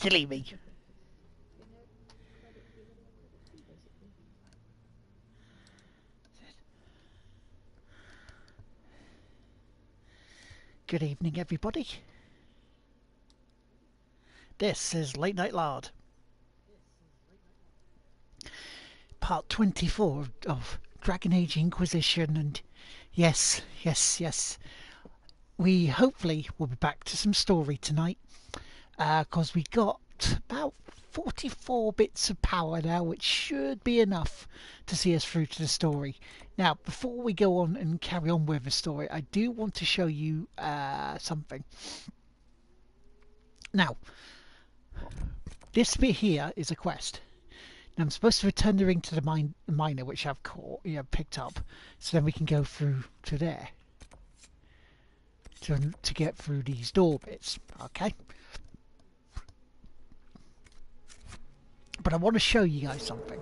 Silly me. Good evening, everybody. This is Late Night Lard. Part 24 of Dragon Age Inquisition, and yes, we hopefully will be back to some story tonight, because we got about 44 bits of power now, which should be enough to see us through to the story. Now, before we go on and carry on with the story, I do want to show you something. Now, this bit here is a quest. Now, I'm supposed to return the ring to the miner, which I've picked up, so then we can go through to there to get through these door bits. Okay. But I want to show you guys something.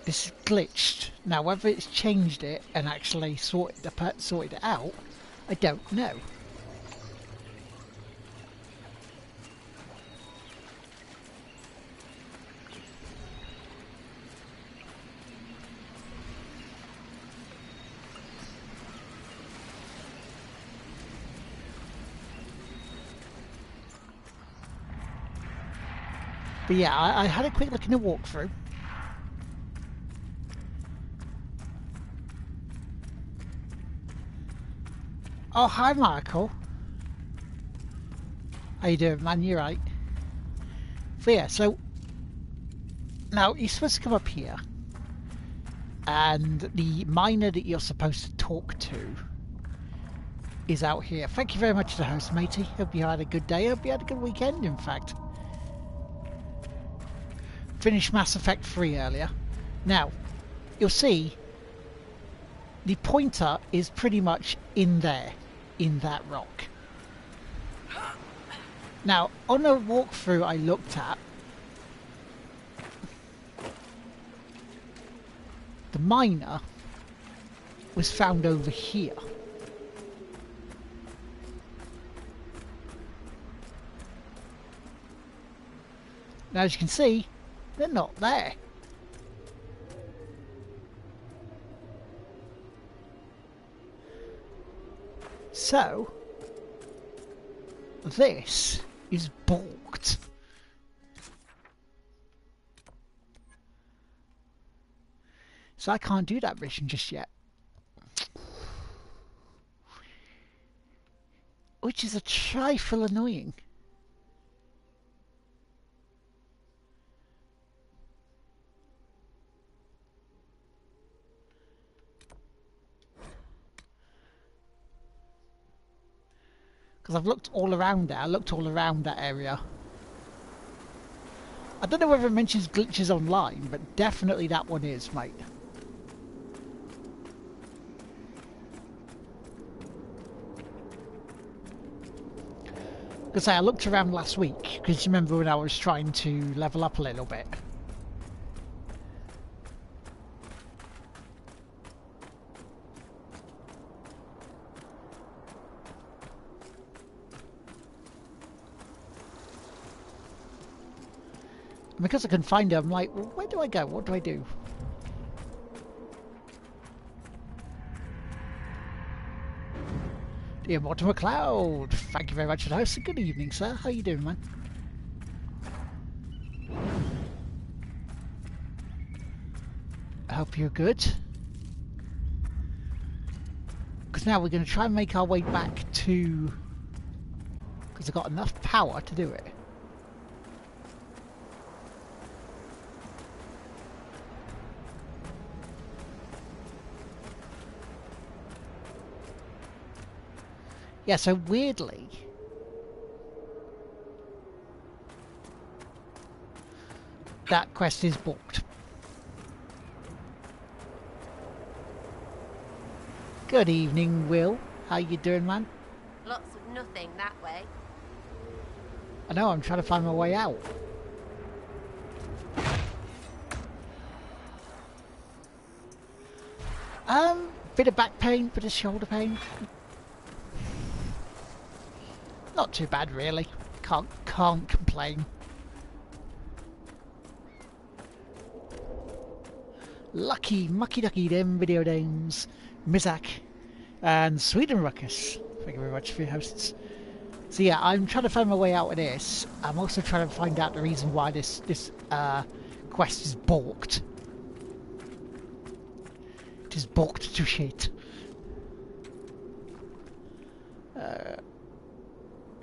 This is glitched. Now, whether it's changed it and actually sorted it out, I don't know. But yeah, I had a quick look in the walkthrough. Oh, hi, Michael. How you doing, man? You right? So yeah, so now you're supposed to come up here, and the miner that you're supposed to talk to is out here. Thank you very much to the host, matey. Hope you had a good day. Hope you had a good weekend, in fact. Finished Mass Effect 3 earlier. Now, you'll see the pointer is pretty much in there, in that rock. Now, on a walkthrough I looked at, the miner was found over here. Now, as you can see, they're not there. So, this is balked. So I can't do that mission just yet. Which is a trifle annoying. Because I've looked all around there. I looked all around that area. I don't know whether it mentions glitches online, but definitely that one is, mate. Because I looked around last week, because you remember when I was trying to level up a little bit. And because I couldn't find her, I'm like, well, where do I go? What do I do? Dear Mortimer Cloud, thank you very much for the host. Good evening, sir. How you doing, man? I hope you're good. Because now we're going to try and make our way back to... Because I've got enough power to do it. Yeah, so weirdly, that quest is booked. Good evening, Will. How you doing, man? Lots of nothing that way. I know, I'm trying to find my way out. Bit of back pain, bit of shoulder pain. Not too bad, really. Can't complain. Mucky ducky them video games. Mizak and Sweden Ruckus. Thank you very much for your hosts. So yeah, I'm trying to find my way out of this. I'm also trying to find out the reason why this quest is balked. It is balked to shit.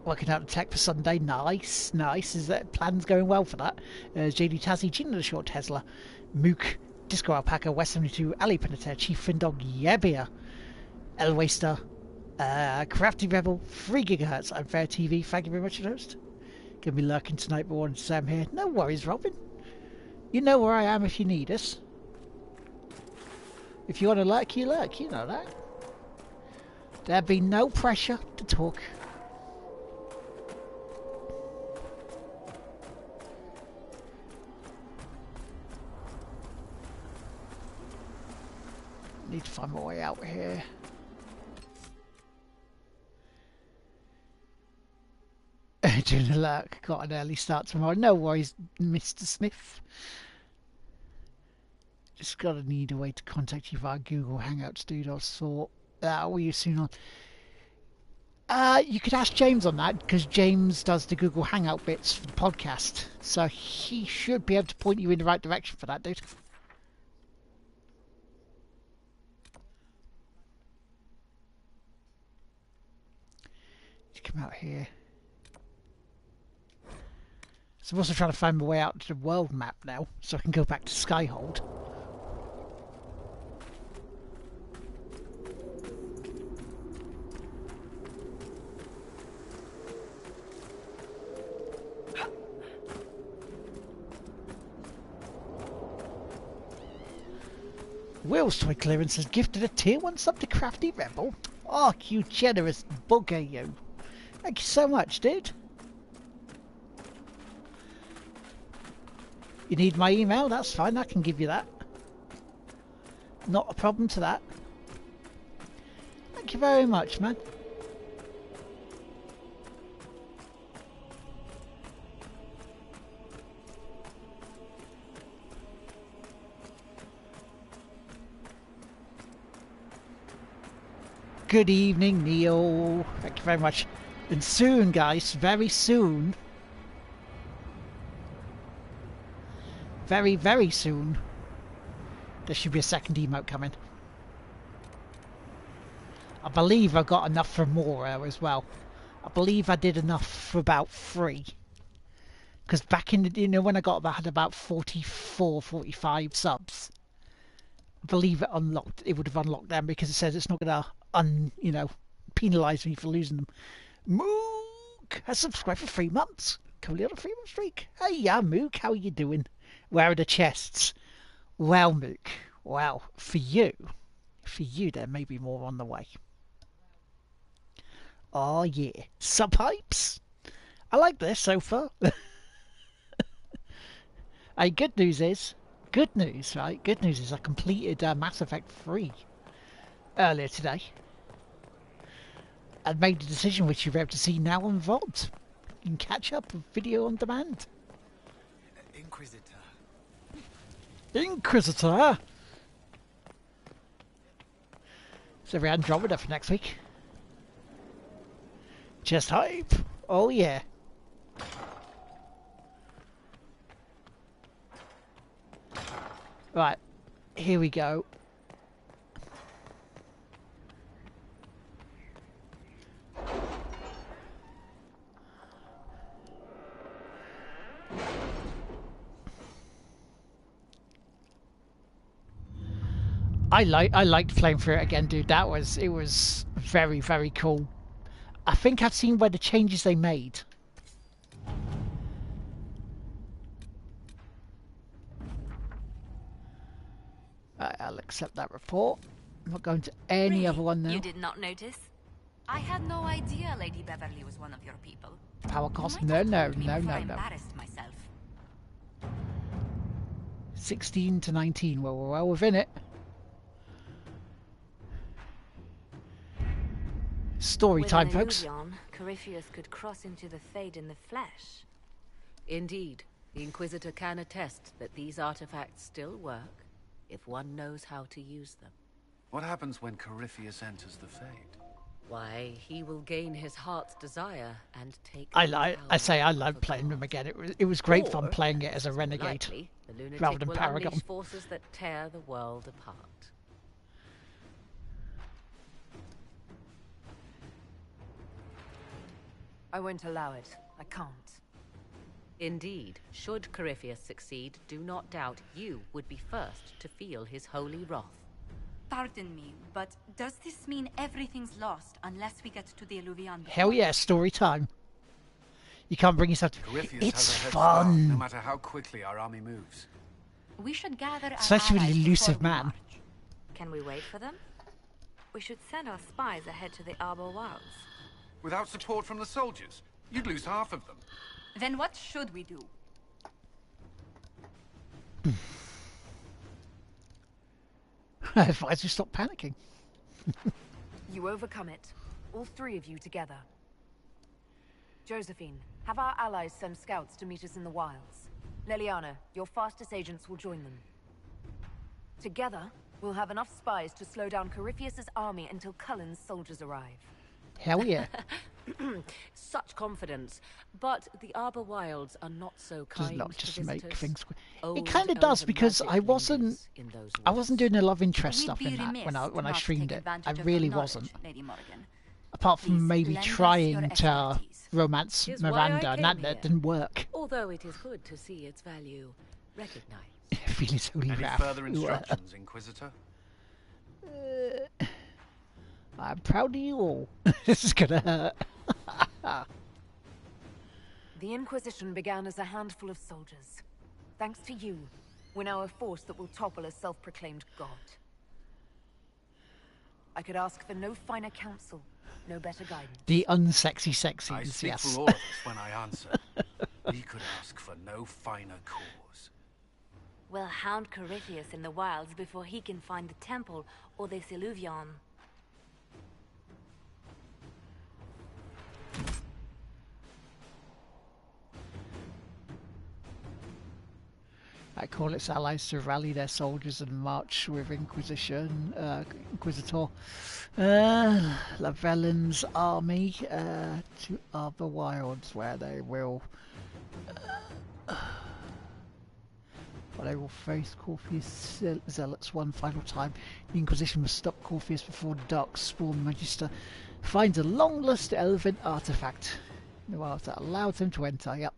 Working out the tech for Sunday. Nice. Is that plans going well for that? JD Tazzy, Gina the Short Tesla, Mook, Disco Alpaca, West 72, Ali Peniter, Chief Findog, Yebia, El Waster, Crafty Rebel, 3 GHz, Unfair TV. Thank you very much, host. Gonna be lurking tonight, but wanted to say I'm here. No worries, Robin. You know where I am if you need us. If you want to lurk, you lurk. You know that. There'd be no pressure to talk. Need to find my way out here. Doing a lurk. Got an early start tomorrow. No worries, Mr. Smith. Just gotta need a way to contact you via Google Hangouts, dude. I'll sort that with you soon on. You could ask James on that, because James does the Google Hangout bits for the podcast. So he should be able to point you in the right direction for that, dude. Come out here. So I'm also trying to find my way out to the world map now, so I can go back to Skyhold. Will's Toy Clearance has gifted a tier 1 sub to Crafty Rebel. Oh, you generous bugger, you. Thank you so much, dude. You need my email? That's fine, I can give you that. Not a problem to that. Thank you very much, man. Good evening, Neil. Thank you very much. And soon, guys, very soon, very, very soon, there should be a second emote coming. I believe I got enough for more as well. I believe I did enough for about 3. Because back in the, when I had about 44, 45 subs, I believe it unlocked. It would have unlocked them because it says it's not gonna penalise me for losing them. Mook has subscribed for 3 months. Currently on a 3-month streak. Hey, yeah, Mook, how are you doing? Where are the chests? Well, Mook, well, for you, there may be more on the way. Oh yeah, sub-hypes. I like this so far. Hey, good news, right? Good news is I completed Mass Effect 3 earlier today. And made a decision which you're able to see now on VOD. You can catch up with video on demand. Inquisitor! So we Andromeda for next week. Just hype! Oh yeah! Right, here we go. I liked playing through it again, dude. It was very, very cool. I think I've seen where the changes they made. I'll accept that report. I'm not going to any Really? other one now. You did not notice? I had no idea Lady Beverly was one of your people. Power cost? You No, might no, have told me no, before no, I no. embarrassed myself. 16 to 19. Well, we're well within it. Story With time, an folks. illusion, Corypheus could cross into the Fade in the flesh. Indeed, the Inquisitor can attest that these artifacts still work if one knows how to use them. What happens when Corypheus enters the Fade? Why, he will gain his heart's desire and take. I power like of playing God. them again. It was great fun Or, playing it as a more renegade likely, the lunatic rather than will Paragon. unleash forces that tear the world apart. I won't allow it. I can't. Indeed, should Corypheus succeed, do not doubt you would be first to feel his holy wrath. Pardon me, but does this mean everything's lost unless we get to the Illuvian? Hell yeah, story time. You can't bring yourself to... Corypheus It's has a head start, fun. no matter how quickly our army moves. We should gather our Especially with allies the elusive before we man. march. Can we wait for them? We should send our spies ahead to the Arbor Wilds. Without support from the soldiers, you'd lose half of them. Then what should we do? I advise you stop panicking. You overcome it. All three of you together. Josephine, have our allies send scouts to meet us in the wilds. Leliana, your fastest agents will join them. Together, we'll have enough spies to slow down Corypheus's army until Cullen's soldiers arrive. Hell yeah. Such confidence, but the Arbor Wilds are not so Does kind not to just make visitors. things... It Old kind of does, elven because magic I wasn't... lingers in those I wasn't woods. doing the love interest We'd stuff be in that remiss when I not to streamed take it. I advantage of really your knowledge, wasn't. Lady Morrigan. Apart from Please, maybe lend us your trying to expertise. romance Is why I Miranda, and came that here. didn't work. Although it is good to see its value recognized. Feeling totally Any wrath. further instructions, Inquisitor? I'm proud of you all. This is gonna hurt. The Inquisition began as a handful of soldiers. Thanks to you, we're now a force that will topple a self-proclaimed god. I could ask for no finer counsel, no better guidance. The unsexy I sexies, speak yes. for all of us when I answer. We could ask for no finer cause. We'll hound Corypheus in the wilds before he can find the temple or this Illuvion. I call its allies to rally their soldiers and march with Inquisitor Lavellin's army to Arbor Wilds, where they will face Corpheus zealots one final time. The Inquisition must stop Corpheus before the Darkspawn Magister finds a long-lost elven artifact. The wilds that allows him to enter. Yep.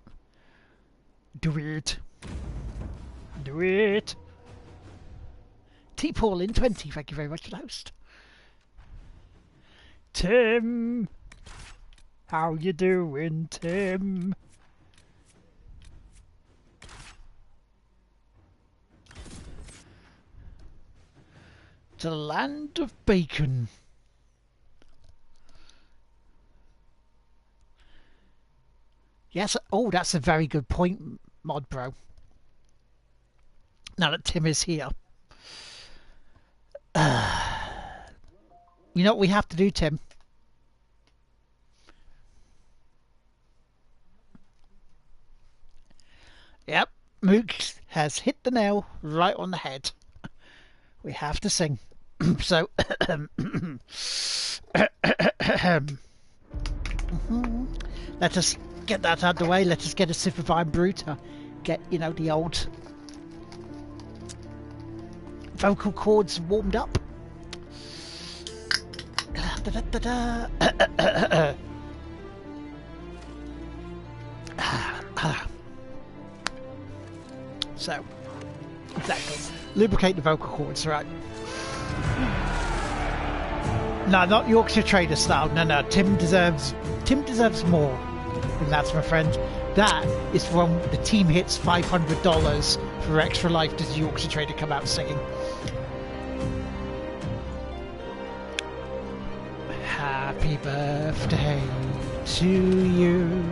Do it. Do it! T. Paulin 20, thank you very much for the host. Tim! How you doing, Tim? To the land of bacon. Yes, oh, that's a very good point, Mod Bro. Now that Tim is here. You know what we have to do, Tim? Yep, Mook has hit the nail right on the head. We have to sing. So, let us get that out of the way. Let us get a sip of Iron Brew to get, you know, the old vocal cords warmed up. So, exactly. Lubricate the vocal cords, right? No, not Yorkshire Trader style. No. Tim deserves more than that, my friend. That is when the team hits $500 for extra life. Does Yorkshire Trader come out singing? Happy birthday to you.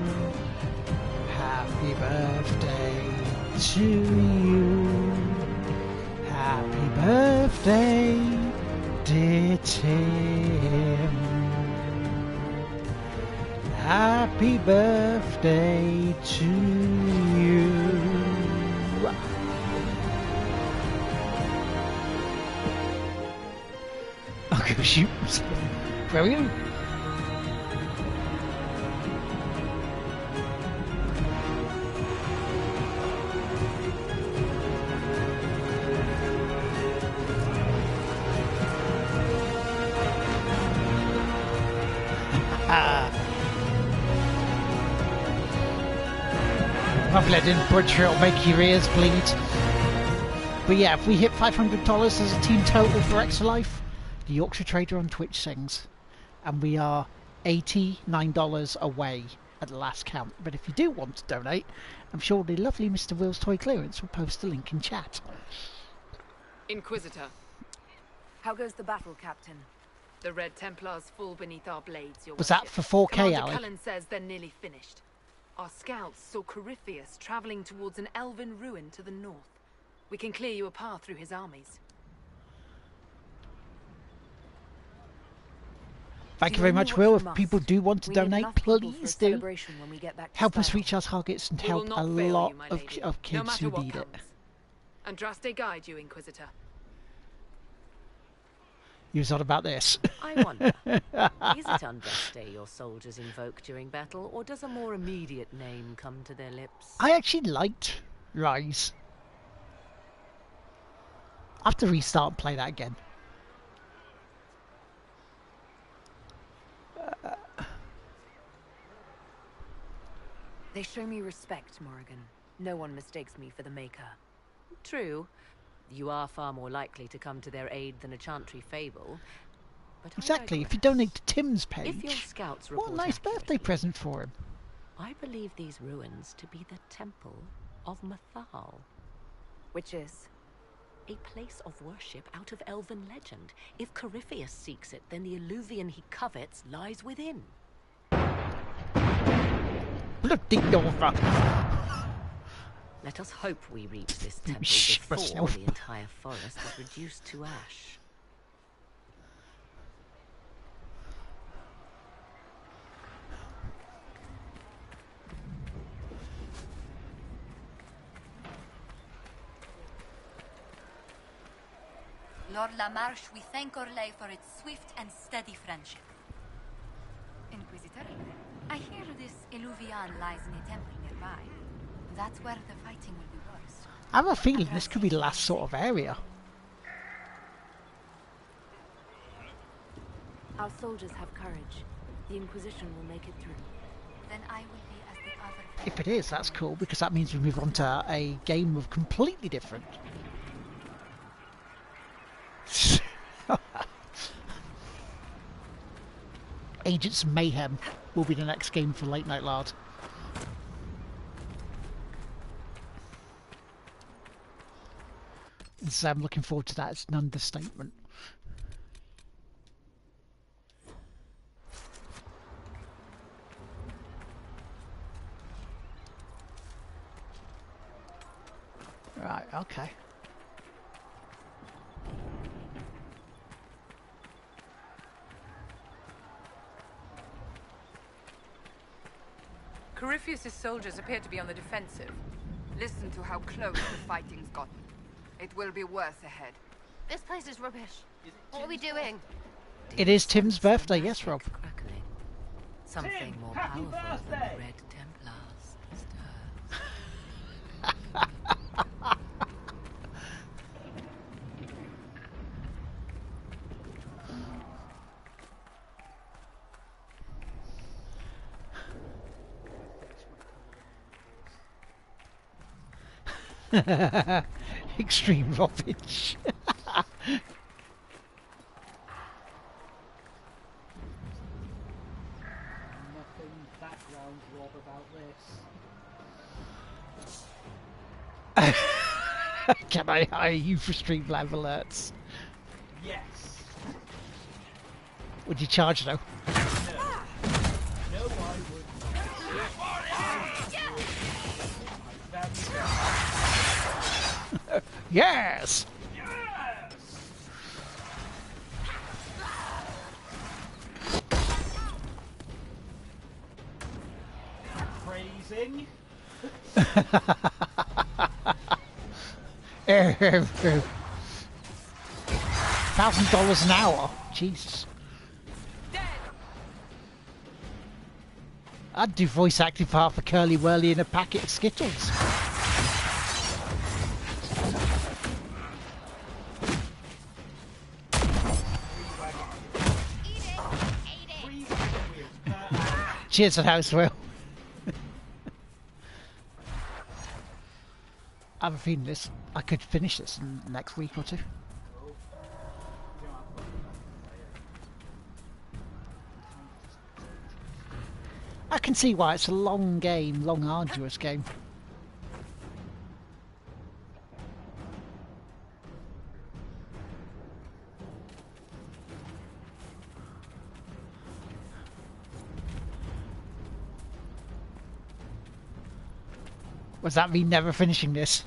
Happy birthday to you. Happy birthday, dear Tim. Happy birthday to you. I'll go shoot myself. Brilliant. Hopefully I didn't butcher it or make your ears bleed. But yeah, if we hit $500 as a team total for Extra Life, the Yorkshire Trader on Twitch sings. And we are $89 away at the last count. But if you do want to donate, I'm sure the lovely Mr. Will's Toy Clearance will post a link in chat. Inquisitor, How goes the battle, Captain? the Red Templars fall beneath our blades, your Was that worship. for 4K, Commander Ali? Cullen says they're nearly finished. Our scouts saw Corypheus traveling towards an elven ruin to the north. We can clear you a path through his armies. Thank you very much, Will. If people do want to donate, please do. Help us reach our targets and We will help not a fail lot you, my of lady, no kids matter who what need it. comes. Andraste guide you, Inquisitor. You was on about this. I wonder, is it Andraste your soldiers invoke during battle, or does a more immediate name come to their lips? I actually liked Rise. I have to restart and play that again. They show me respect, Morrigan. No one mistakes me for the Maker. True. You are far more likely to come to their aid than a Chantry fable. But I Exactly. If you digress. donate to Tim's If your page, scouts what a report nice birthday accurately, present for him. I believe these ruins to be the Temple of Mathal, Which is? a place of worship out of elven legend. If Corypheus seeks it, then the Illuvian he covets lies within. Bloody Nova. Let us hope we reach this temple shit before myself. the entire forest is reduced to ash. Lord Lamarche, we thank Orlais for its swift and steady friendship. Inquisitor, I hear this Illuvian lies in a temple nearby. That's where the fighting will be worst. I have a feeling this could be the last sort of area. Our soldiers have courage. The Inquisition will make it through. Then I will be as the other. If it is, that's cool, because that means we move on to a game of completely different. Agents of Mayhem will be the next game for Late Night Lard. And so I'm looking forward to that. It's an understatement. Right, okay. Corypheus' soldiers appear to be on the defensive. Listen to how close the fighting's gotten. It will be worse ahead. This place is rubbish. What are we doing? It is Tim's birthday, yes, Rob. Crackling. Something more powerful than the Red Templars stirs. Extreme rubbish. Nothing background Rob about this. Can I hire you for Streamlab alerts? Yes. Would you charge though? No, I would. Yes! thing. $1,000 an hour. Jesus. I'd do voice acting for half a curly whirly in a packet of Skittles. Cheers at house, Will. I have a feeling this. I could finish this in the next week or two. I can see why it's a long game, long arduous game. Was that me never finishing this?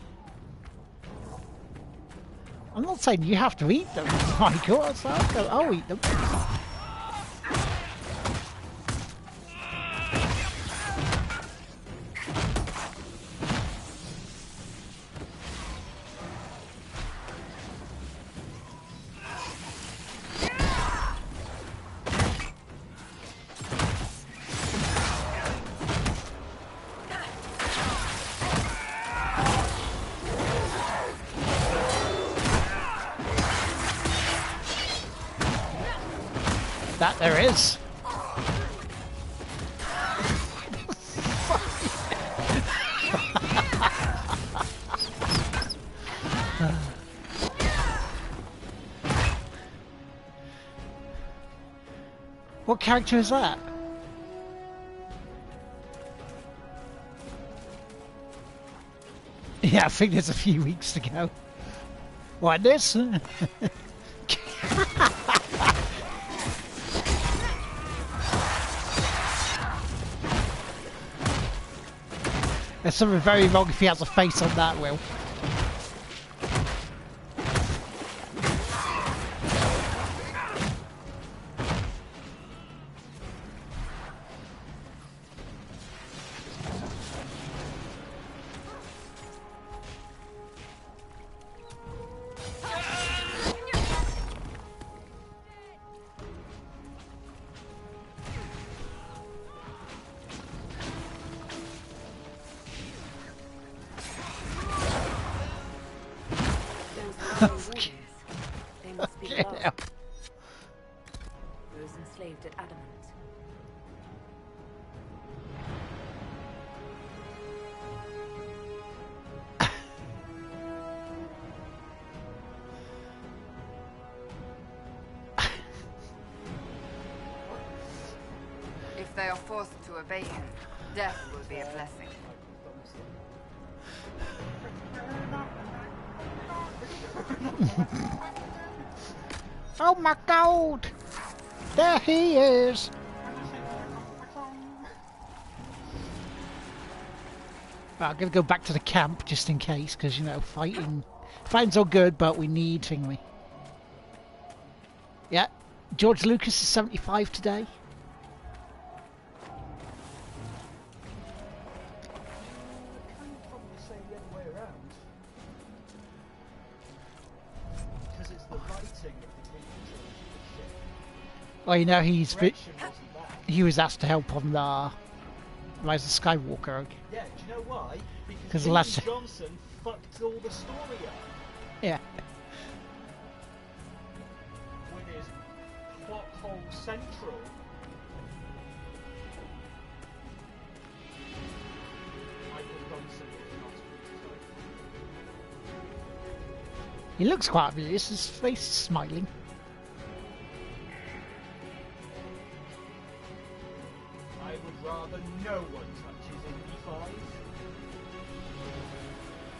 I'm not saying you have to eat them, Michael. I'll eat them. That there is. What character is that? Yeah, I think there's a few weeks to go. Like this? There's something very wrong if he has a face on that, Will. They must be lard. Those enslaved at Adamant. If they are forced to obey him, death will be a blessing. Oh my God! There he is! Right, I'm gonna go back to the camp just in case, because you know, fighting's all good, but we need thingy. Yeah, George Lucas is 75 today. Well, you know, he was asked to help on the Rise of Skywalker. Yeah, do you know why? Because Indiana Johnson fucked all the story up. Yeah. With his plot hole central. Michael Johnson is not. He looks quite oblivious. His face is smiling. I would rather no one touches MD5.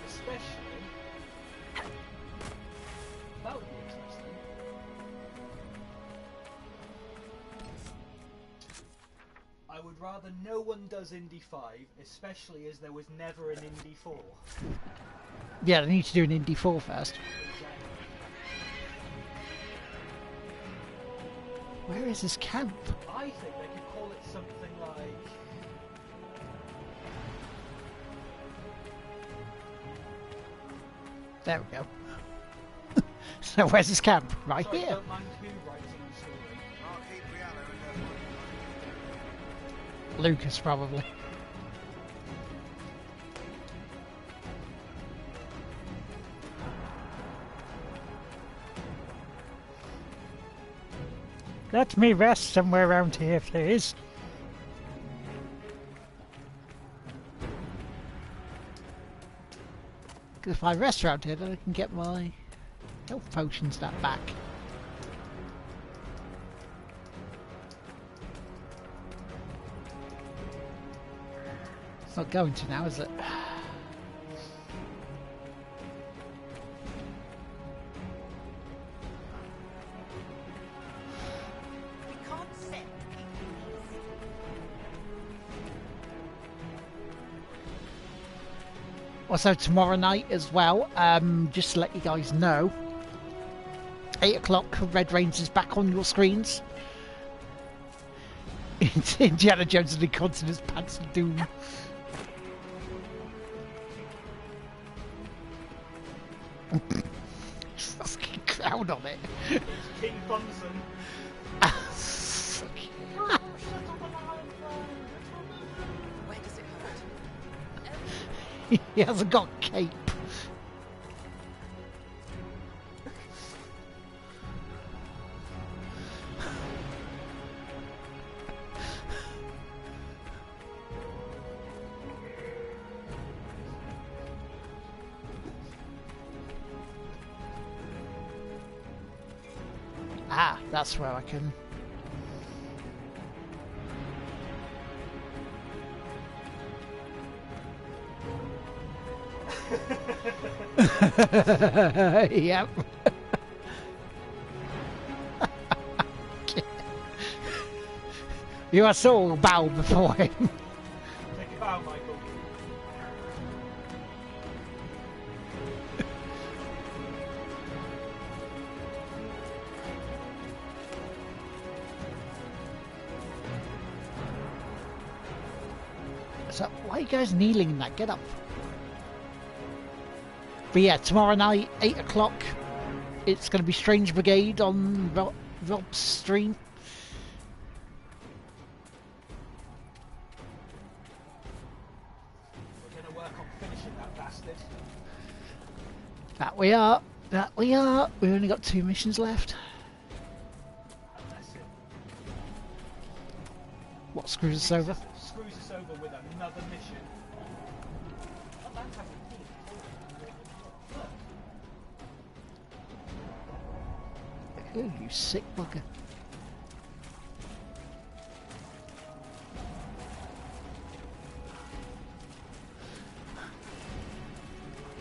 Especially... That would be interesting. I would rather no one does Indy 5, especially as there was never an Indy 4. Yeah, they need to do an Indy 4 first. Where is his camp? I think they could call it something like... There we go. So where's this camp? Right Sorry, here. don't mind who writes the story. Lucas, probably. Let me rest somewhere around here, please. Because if I rest around here, then I can get my health potions that back. It's not going to now, is it? Also tomorrow night as well, just to let you guys know, 8 o'clock, Red Rains is back on your screens. It's Indiana Jones and the Continent's Pants of Doom. Fucking crowd on it. It's King Bunsen. Where does it hurt? He hasn't got cape. Ah, that's where I can... Yep. You must all bow before him. Take a bow, Michael. So, why are you guys kneeling in that? Get up. But yeah, tomorrow night, 8 o'clock, it's going to be Strange Brigade on Rob's stream. We're going to work on finishing that bastard. That we are. That we are. We've only got 2 missions left. Unless it What screws us over? screws us over with another mission. Oh, fantastic. Look. Ooh, you sick bugger.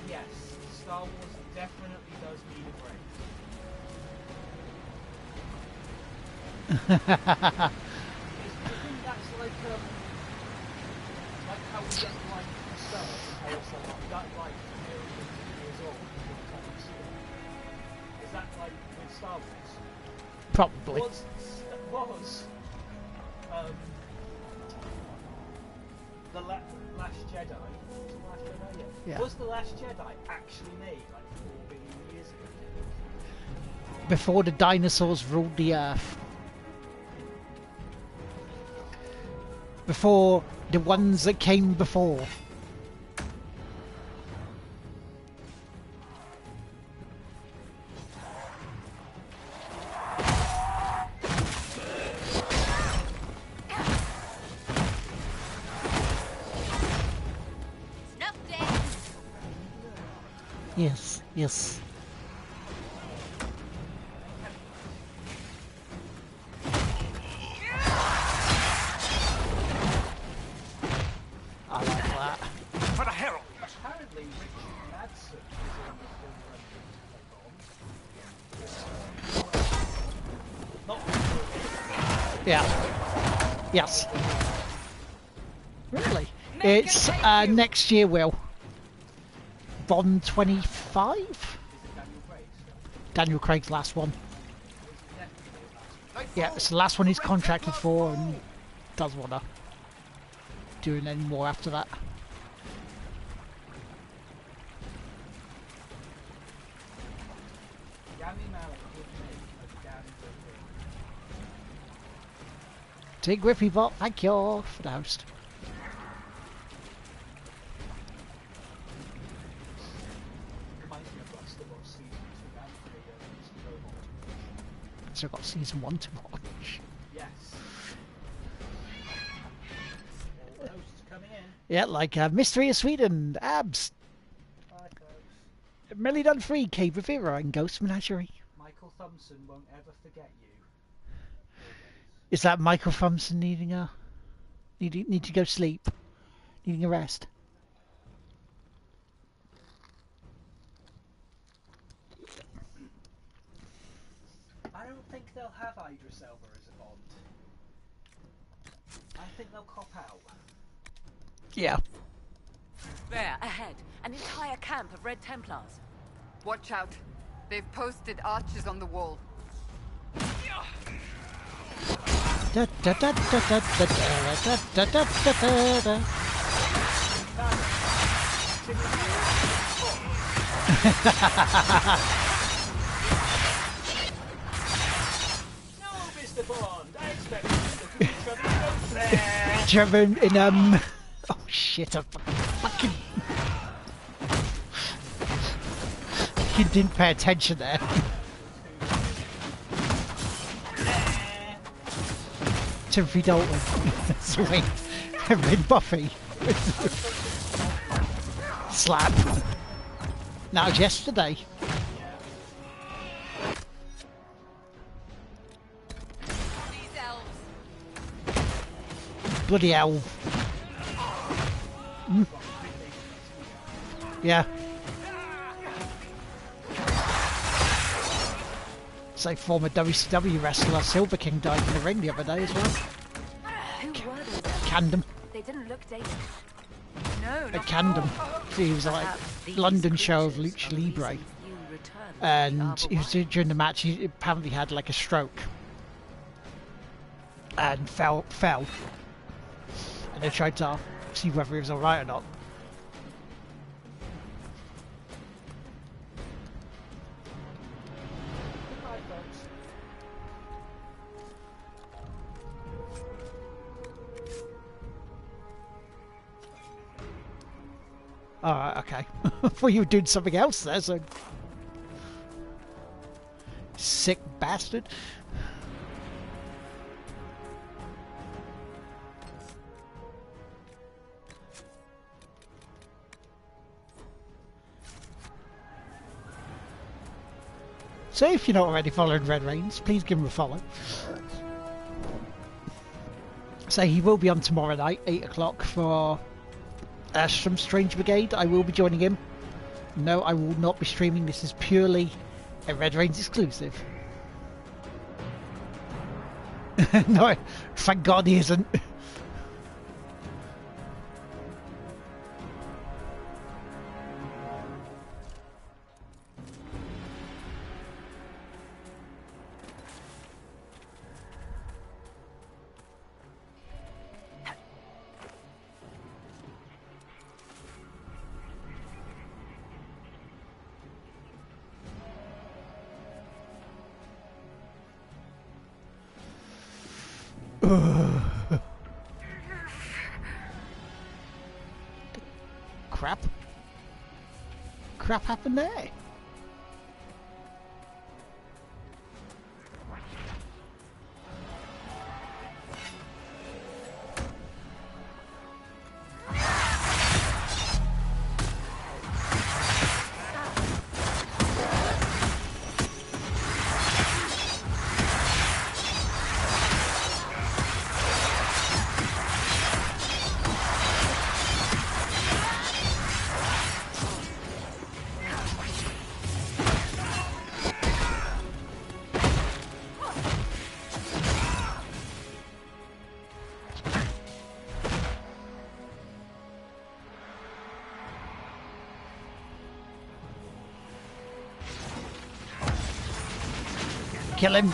Yes, Star Wars definitely does need a break. Do you think that's like how we get like Star Wars and how it's that like millions of years old? Is that like with Star Wars? Probably. Was the Last Jedi? Was it the Last Jedi? Yeah. Was the Last Jedi actually made like 4 billion years ago? Before the dinosaurs ruled the earth. Before the ones that came before. Yes, yes. I like that. For the Herald! Apparently, Richard Madsen is in the film. Not Yeah. Yes. Really? It's next year, Will. Bond 25? Daniel Craig's last one. Yeah, it's the last one he's contracted for and doesn't want to do any more after that. Take Griffy Bot, thank you for the host. So I've got season 1 to watch. Yes. All the hosts coming in. Yeah, like Mystery of Sweden, Abs, Hi, folks. Melly Dunfree, Cave Rivera, and Ghost Menagerie. Michael Thompson won't ever forget you. Is that Michael Thompson needing a need to go sleep, needing a rest? I don't think they'll have Idris Elba as a Bond. I think they'll cop out. Yeah. There, ahead. An entire camp of Red Templars. Watch out. They've posted archers on the wall. Da, da, da, da, da, da, da, da, da, da, da. No, Mr. Bond, I expect Mr. to be trouble there. Trevor in oh shit! I fucking you didn't pay attention there. Timothy Dalton, sweet, Red Buffy, slap. That was yesterday. These elves. Bloody hell. Yeah. So former WCW wrestler Silver King died in the ring the other day as well. Who were they? Canned him. They didn't look dated. No, They canned him. He was like London show of Lucha Libre. And he was during the match, he apparently had like a stroke. And fell. And they tried to see whether he was alright or not. Alright, okay. I thought you were doing something else there, so... Sick bastard. So if you're not already following Red Reigns, please give him a follow. So he will be on tomorrow night, 8 o'clock, for some Strange Brigade. I will be joining him. No, I will not be streaming. This is purely a Red Reigns exclusive. No, thank God he isn't. Crap happened there? Kill him.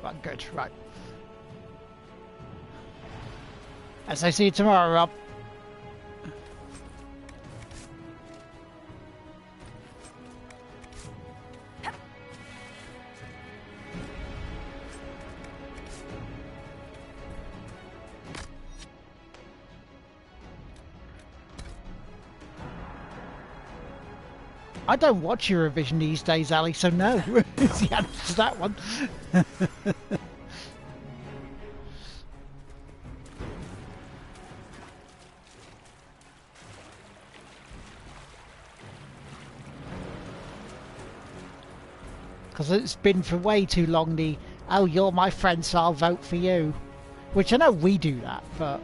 Right, good, right. As I see you tomorrow, Rob. I don't watch Eurovision these days, Ali, so no. Is the answer to that one. Because it's been for way too long the, oh, you're my friend, so I'll vote for you. Which I know we do that, but...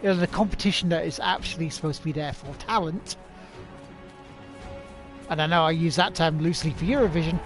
You know, the competition that is actually supposed to be there for talent. And I know I use that term loosely for Eurovision.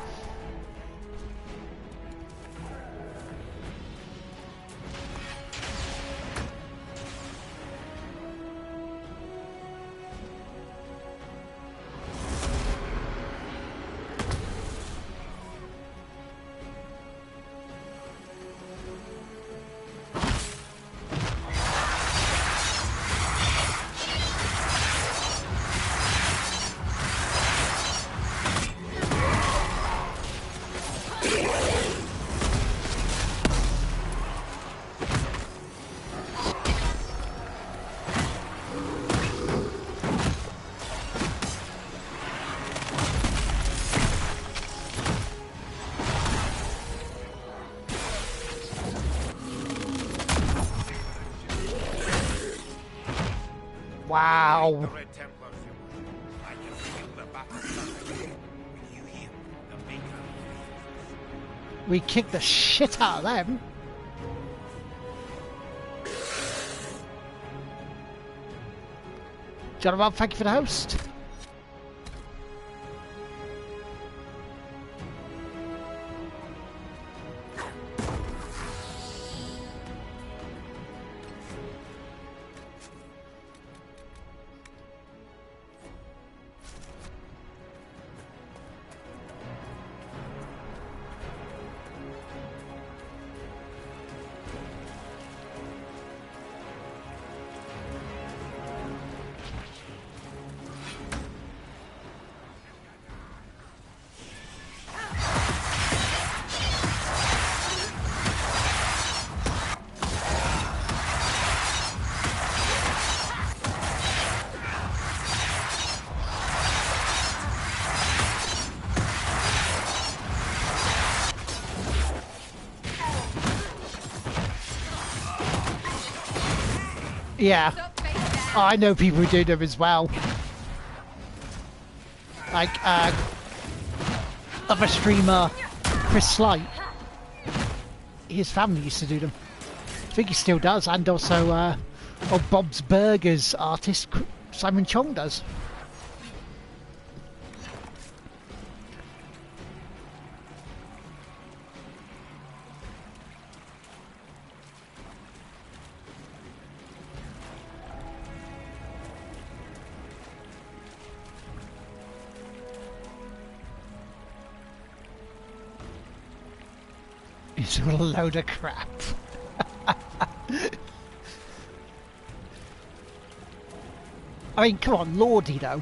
Wow. We kicked the shit out of them. Gentlemen, thank you for the host. Yeah. Oh, I know people who do them as well. Like, other streamer, Chris Slight. His family used to do them. I think he still does, and also, Bob's Burgers artist, Simon Chong does. It's a load of crap. I mean, come on, Lordy, though.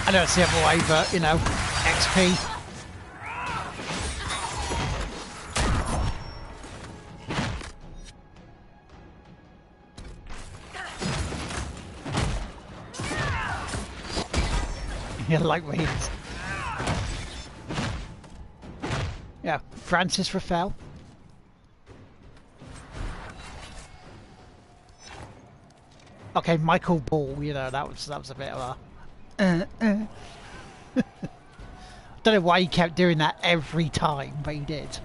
I know it's the other way, but, you know, XP. Yeah, lightweight. Yeah, Francis Raffel. Okay, Michael Ball. You know, that was a bit of a. Don't know why he kept doing that every time, but he did.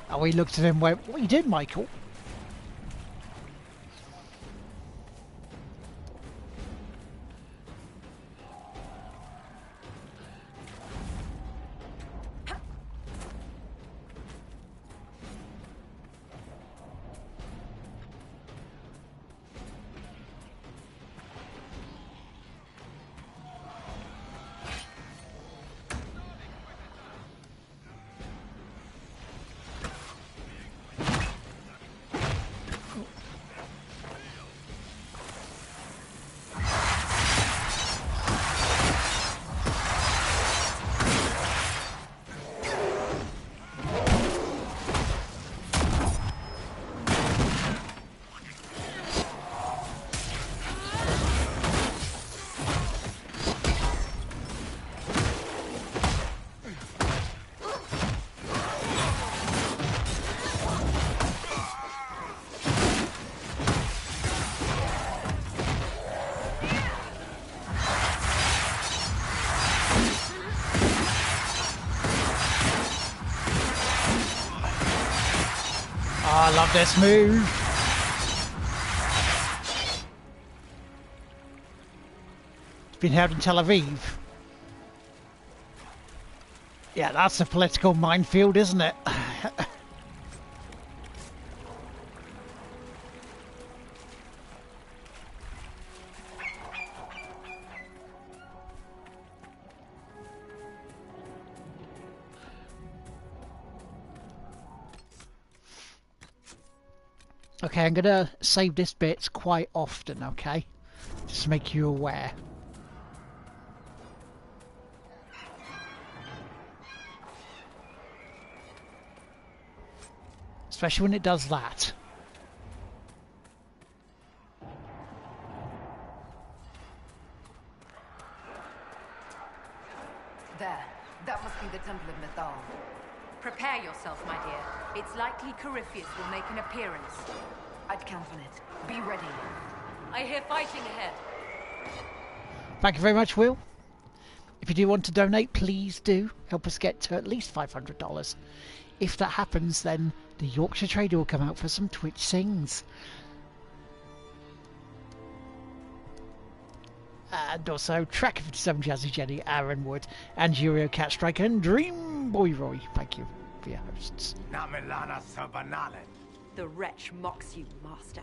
And we looked at him and went, "What you did, Michael?" I love this move. It's been held in Tel Aviv. Yeah, that's a political minefield, isn't it? Okay, I'm gonna save this bit quite often, okay? Just to make you aware. Especially when it does that. There. That must be the Temple of Mythal. Prepare yourself, my dear. It's likely Corypheus will make an appearance. I'd count on it. Be ready. I hear fighting ahead. Thank you very much, Will. If you do want to donate, please do. Help us get to at least $500. If that happens, then the Yorkshire Trader will come out for some Twitch sings. And also Tracker 57, Jazzy Jenny, Aaron Wood, and Yurio Catstrike, and Dream Boy Roy. Thank you for your hosts. The wretch mocks you, master.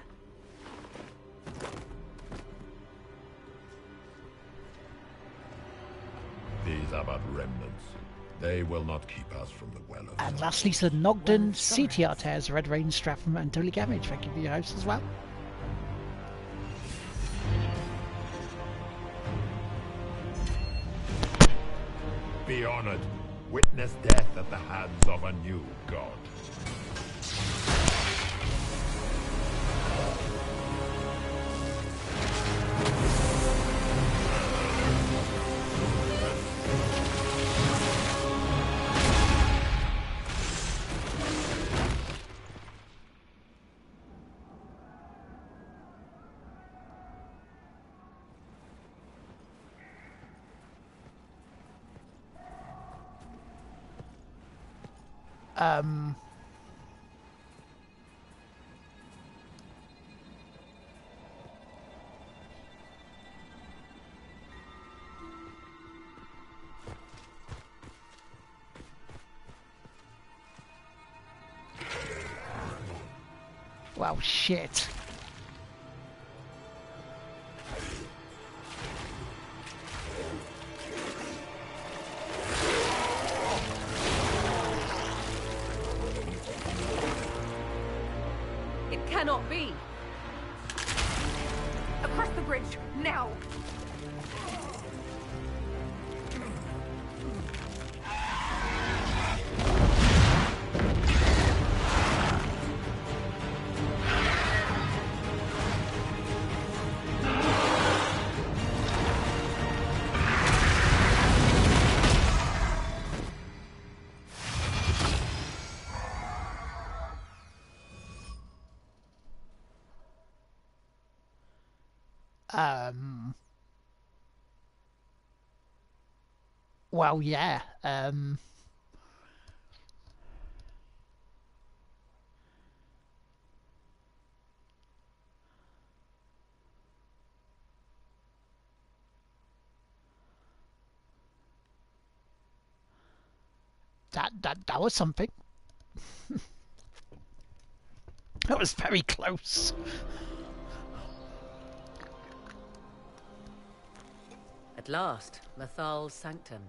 These are but remnants. They will not keep us from the well of... And lastly, Sir Nogden, CTR Tears, Red Rain, Stratham, and Totally Gamage. Thank you for your hosts as well. Be honored. Witness death at the hands of a new god. Well, shit. It cannot be. Across the bridge, now! Well, yeah. That was something. That was very close. At last, Mythal's sanctum.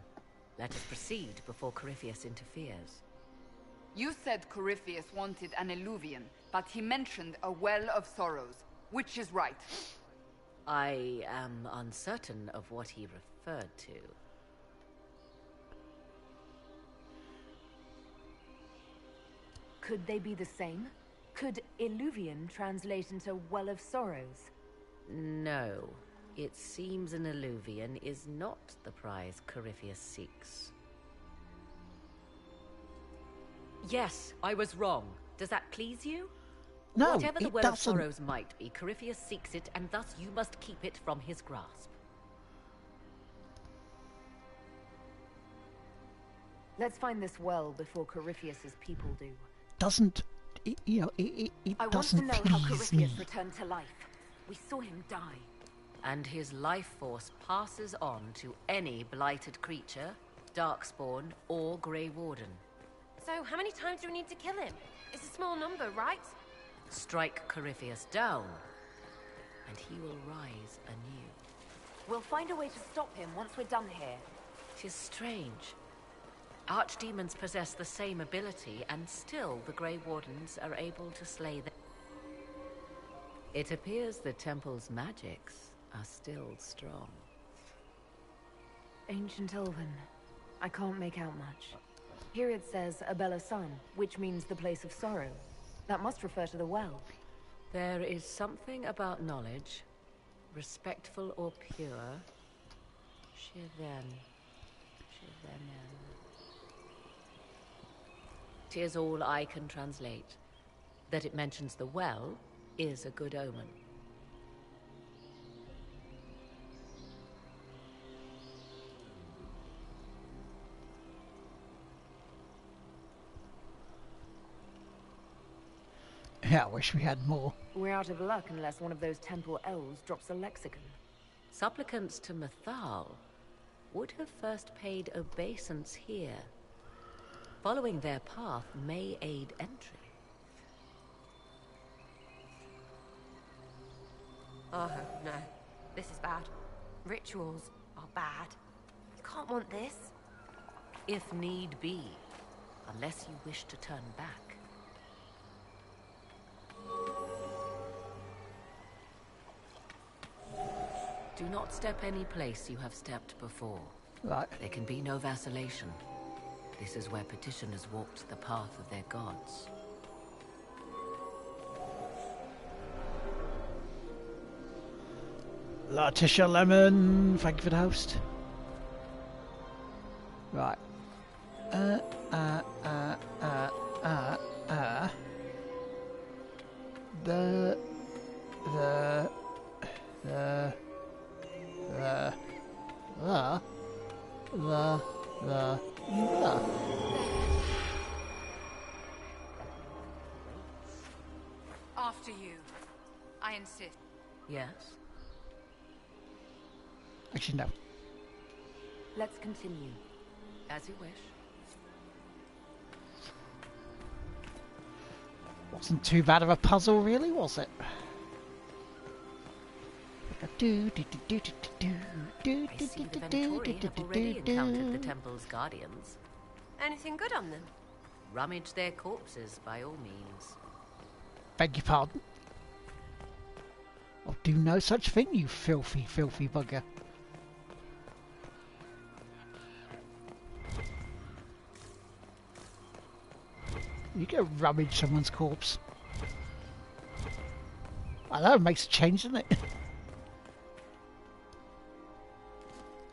Let us proceed before Corypheus interferes. You said Corypheus wanted an eluvian, but he mentioned a well of sorrows. Which is right? I am uncertain of what he referred to. Could they be the same? Could Illuvian translate into Well of Sorrows? No. It seems an eluvian is not the prize Corypheus seeks. Yes, I was wrong. Does that please you? No, whatever the it Well doesn't. of Sorrows might be, Corypheus seeks it, and thus you must keep it from his grasp. Let's find this well before Corypheus's people do. Doesn't you know, it I want to doesn't know how please me. Corypheus returned to life. We saw him die. And his life force passes on to any blighted creature, darkspawn, or Grey Warden. So, how many times do we need to kill him? It's a small number, right? Strike Corypheus down, and he will rise anew. We'll find a way to stop him once we're done here. 'Tis strange. Archdemons possess the same ability, and still the Grey Wardens are able to slay them. It appears the temple's magics are still strong. Ancient Elven. I can't make out much. Here it says Abella Sun, which means the place of sorrow. That must refer to the well. There is something about knowledge, respectful or pure. Shiven. 'Tis all I can translate. That it mentions the well is a good omen. Yeah, I wish we had more. We're out of luck unless one of those temple elves drops a lexicon. Supplicants to Mathal would have first paid obeisance here. Following their path may aid entry. Oh, no. This is bad. Rituals are bad. You can't want this. If need be, unless you wish to turn back. Do not step any place you have stepped before. Right. There can be no vacillation. This is where petitioners walked the path of their gods. Letitia Lemon, thank you for the host. Right. After you. I insist. Yes? Actually, no. Let's continue. As you wish. Wasn't too bad of a puzzle, really, was it? I see the Venatori have already encountered the temple's guardians. Anything good on them? Rummage their corpses, by all means. Beg your pardon? I'll do no such thing, you filthy, filthy bugger. You go rummage someone's corpse. I know, it makes a change, doesn't it?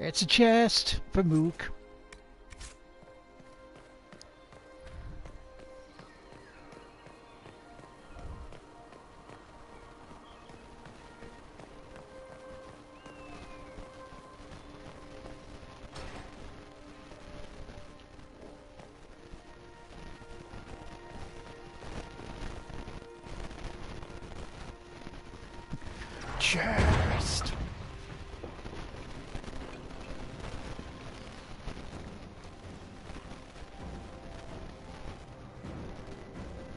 It's a chest for Mook. Chest.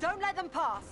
Don't let them pass.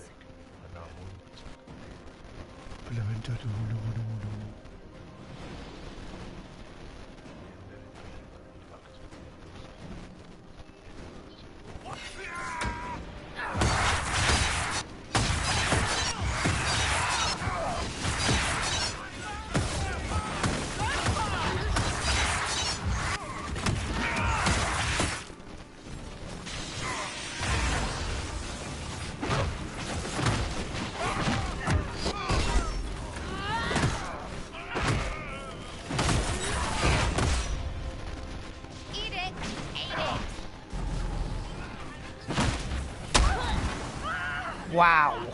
Wow.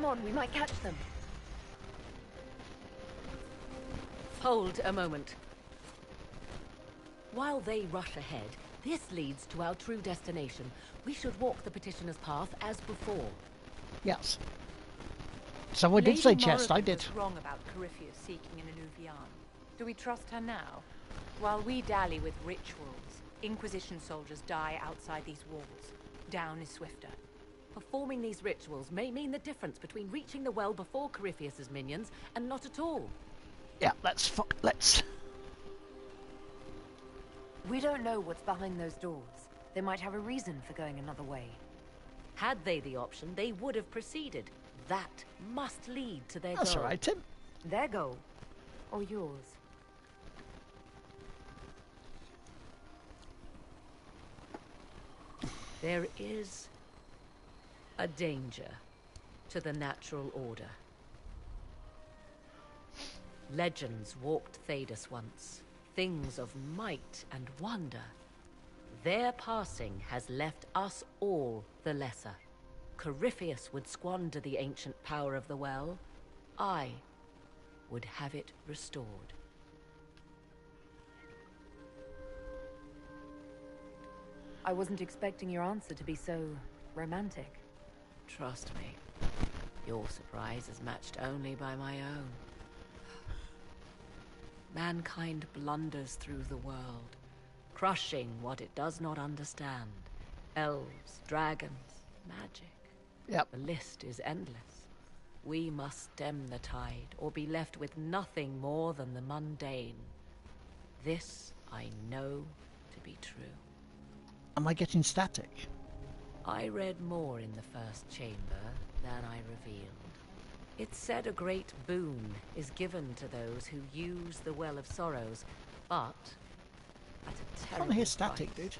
Come on, we might catch them. Hold a moment. While they rush ahead, this leads to our true destination. We should walk the petitioner's path as before. Yes. Someone did say chest, I did. Was wrong about Corypheus seeking an Anuvian. Do we trust her now? While we dally with rituals, Inquisition soldiers die outside these walls. Down is swifter. Performing these rituals may mean the difference between reaching the well before Corypheus's minions and not at all. Yeah, let's. We don't know what's behind those doors. They might have a reason for going another way. Had they the option, they would have proceeded. That must lead to their goal. That's all right, Tim. Their goal? Or yours? There is a danger to the natural order. Legends walked Thedas once, things of might and wonder. Their passing has left us all the lesser. Corypheus would squander the ancient power of the well. I would have it restored. I wasn't expecting your answer to be so romantic. Trust me, your surprise is matched only by my own. Mankind blunders through the world, crushing what it does not understand. Elves, dragons, magic. Yep. The list is endless. We must stem the tide, or be left with nothing more than the mundane. This I know to be true. Am I getting static? I read more in the first chamber than I revealed. It said a great boon is given to those who use the Well of Sorrows, but at a terrible Can't hear static, price. dude.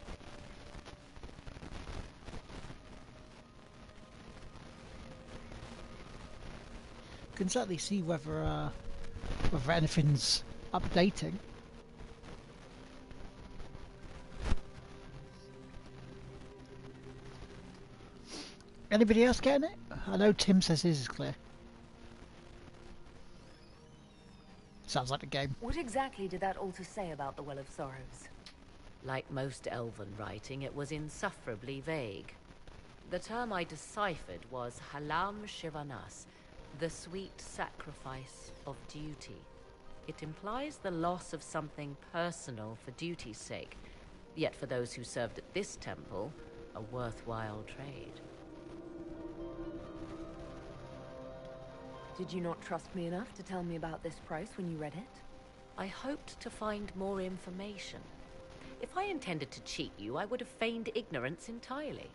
Can certainly see whether anything's updating. Anybody else getting it? I know Tim says his is clear. Sounds like the game. What exactly did that altar say about the Well of Sorrows? Like most elven writing, it was insufferably vague. The term I deciphered was Halam Shivanas, the sweet sacrifice of duty. It implies the loss of something personal for duty's sake, yet for those who served at this temple, a worthwhile trade. Did you not trust me enough to tell me about this price when you read it? I hoped to find more information. If I intended to cheat you, I would have feigned ignorance entirely.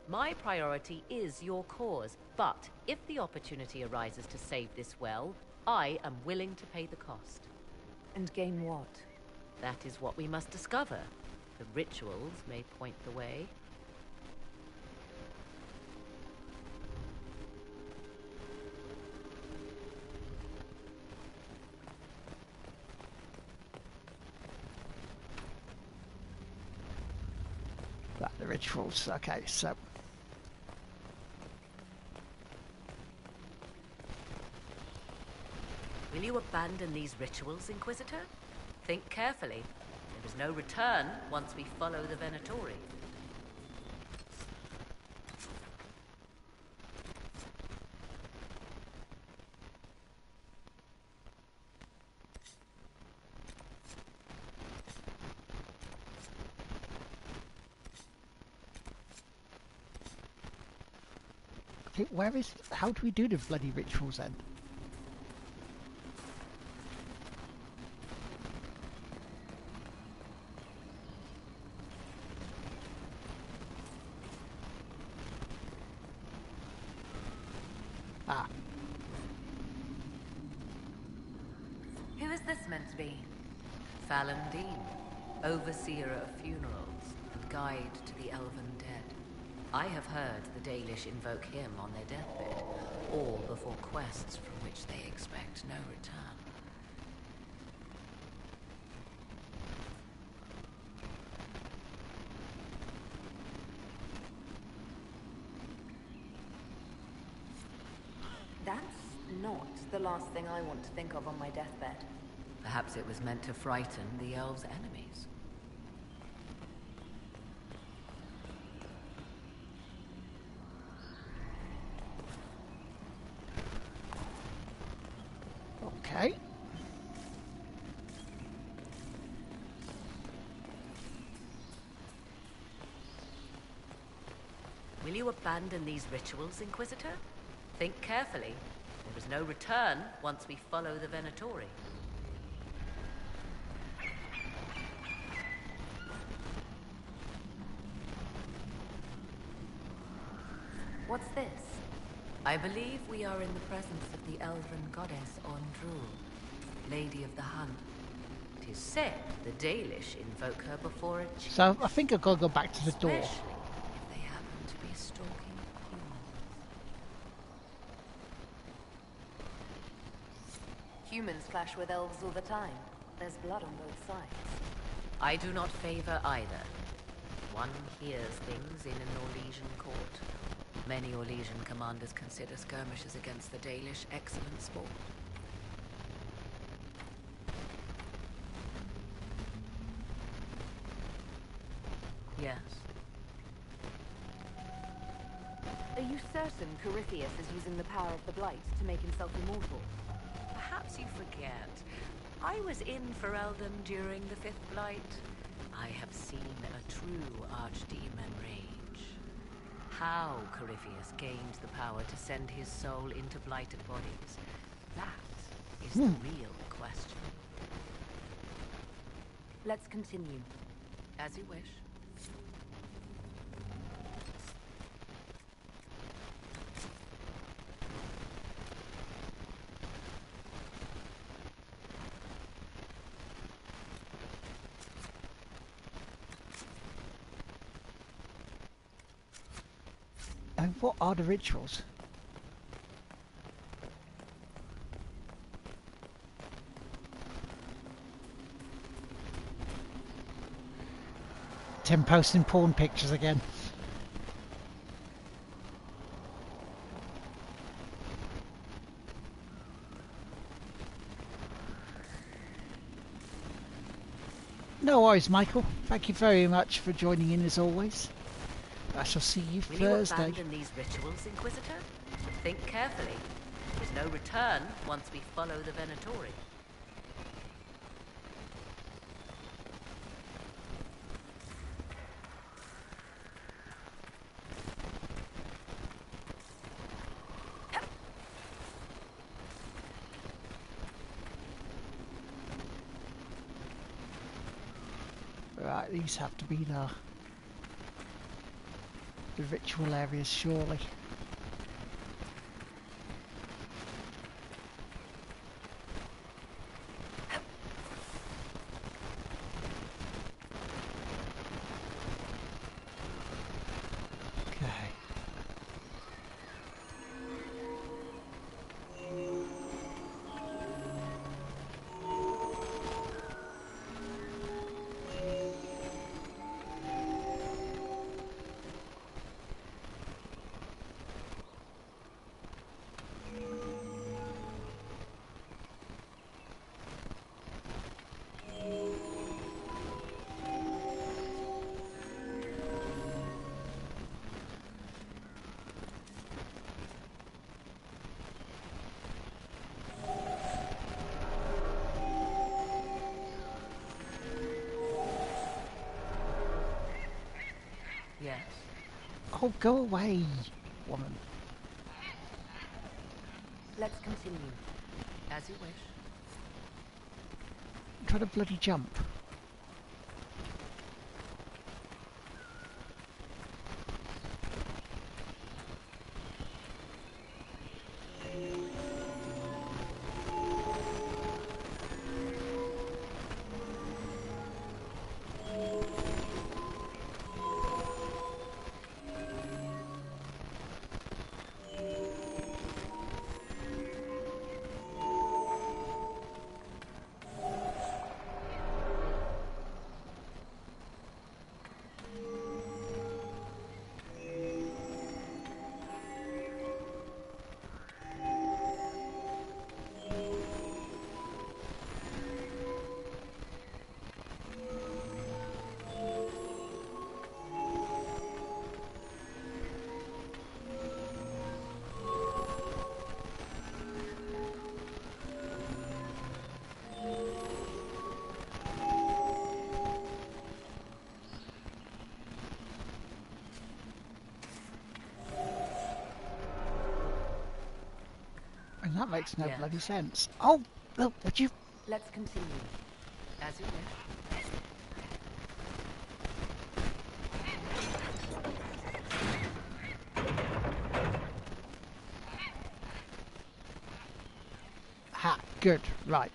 My priority is your cause, but if the opportunity arises to save this well, I am willing to pay the cost. And gain what? That is what we must discover. The rituals may point the way. The rituals. Okay, so Will you abandon these rituals, Inquisitor? Think carefully. There is no return once we follow the Venatori. okay, where is? How do we do the bloody rituals then? Ah. Who is this meant to be? Fallon Dean, overseer of funerals and guide to the elven dead. I have heard the Dalish invoke him on their deathbed, or before quests from which they expect no return. That's not the last thing I want to think of on my deathbed. Perhaps it was meant to frighten the elves' enemies. Okay. Will you abandon these rituals, Inquisitor? Think carefully. There is no return once we follow the Venatori. What's this? I believe we are in the presence of the elven goddess Ondrul, Lady of the Hunt. It is said the Dalish invoke her before a chief. So I think I've got to go back to the door. Especially if they happen to be stalking humans. Humans clash with elves all the time. There's blood on both sides. I do not favor either. One hears things in an Orlesian court. Many Orlesian commanders consider skirmishes against the Dalish excellent sport. Yes. Are you certain Corypheus is using the power of the Blight to make himself immortal? Perhaps you forget. I was in Ferelden during the Fifth Blight. I have seen a true archdemon rage. How Corypheus gained the power to send his soul into blighted bodies, that is the real question. Let's continue. As you wish. And what are the rituals? Tim posting porn pictures again. No worries, Michael. Thank you very much for joining in as always. I shall see you Will Thursday. you abandon these rituals, Inquisitor? Think carefully. There's no return once we follow the Venatori. Right, these have to be the ritual areas, surely. Okay. Yes. Oh, go away, woman. Let's continue. As you wish. Try to bloody jump. makes no Yeah. bloody sense. Oh, look, would you... Let's continue. As you wish. Ha, good, right.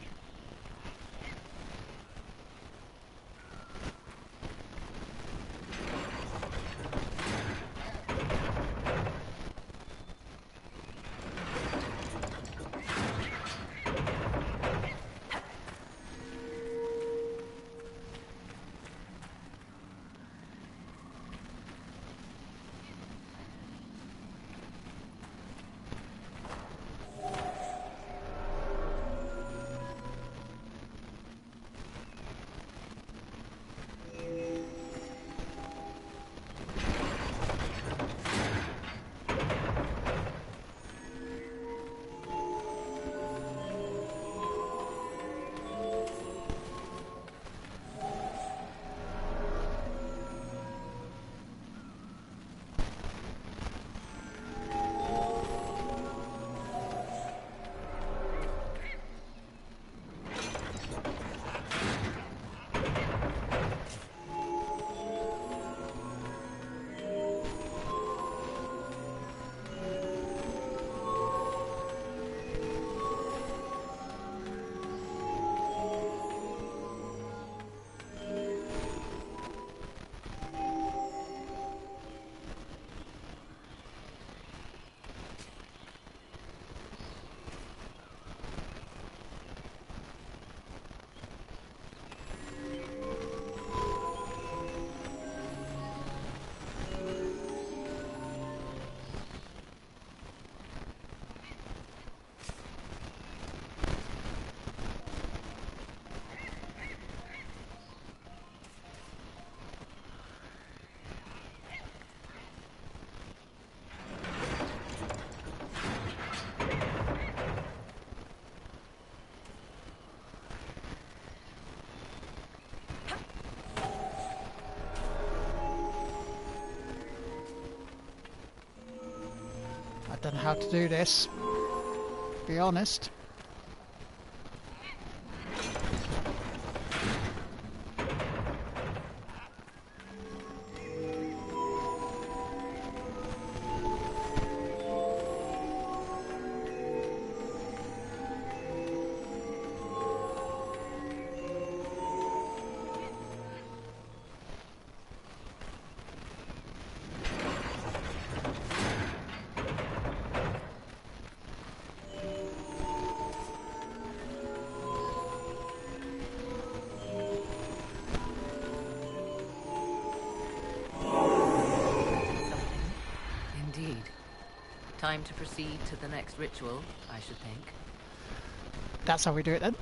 I don't know how to do this, to be honest. Time to proceed to the next ritual, I should think. That's how we do it then.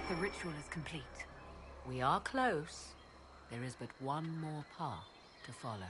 The ritual is complete. We are close. There is but one more path to follow.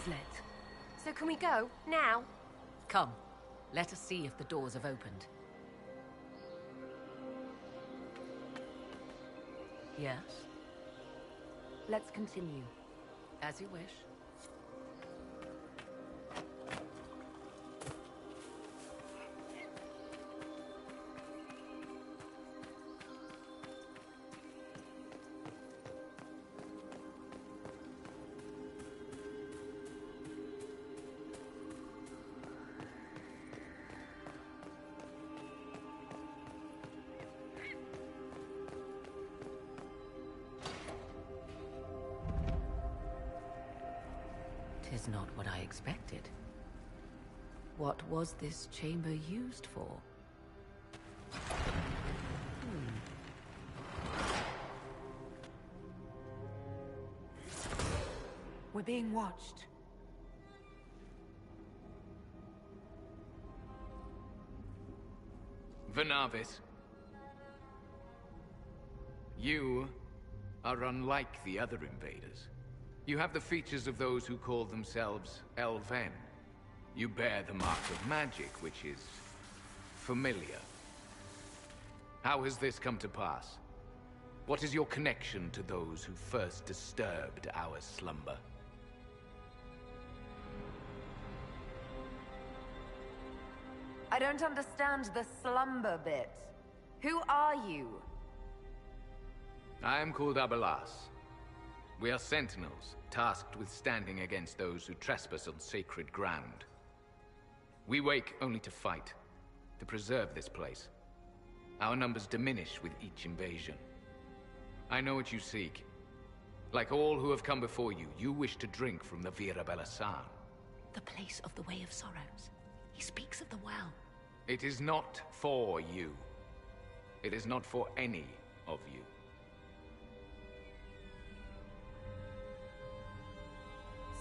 lit. So can we go? Now? Come, let us see if the doors have opened. Yes? Let's continue. As you wish. Tis not what I expected. What was this chamber used for? We're being watched. Vernavis. You are unlike the other invaders. You have the features of those who call themselves Elven. You bear the mark of magic, which is familiar. How has this come to pass? What is your connection to those who first disturbed our slumber? I don't understand the slumber bit. Who are you? I am called Abelas. We are sentinels, tasked with standing against those who trespass on sacred ground. We wake only to fight, to preserve this place. Our numbers diminish with each invasion. I know what you seek. Like all who have come before you, you wish to drink from the Vira Belasan. The place of the Way of Sorrows. He speaks of the well. It is not for you. It is not for any of you.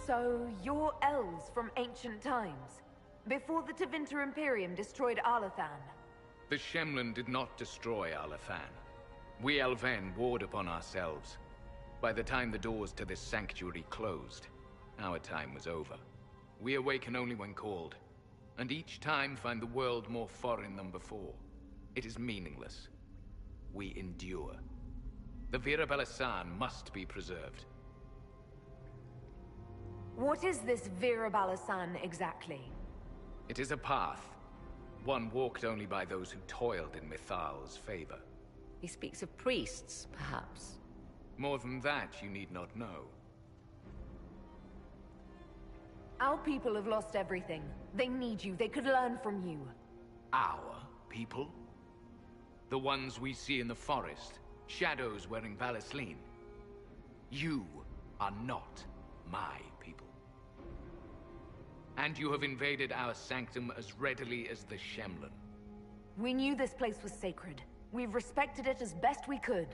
So, you're elves from ancient times, before the Tevinter Imperium destroyed Arlathan. The Shemlin did not destroy Arlathan. We Elven warred upon ourselves. By the time the doors to this sanctuary closed, our time was over. We awaken only when called, and each time find the world more foreign than before. It is meaningless. We endure. The Vira Belasan must be preserved. What is this Vira Belasan exactly? It is a path. One walked only by those who toiled in Mithal's favor. He speaks of priests, perhaps. More than that, you need not know. Our people have lost everything. They need you. They could learn from you. Our people? The ones we see in the forest, shadows wearing Valisleen. You are not my people. And you have invaded our sanctum as readily as the Shemlin. We knew this place was sacred. We've respected it as best we could.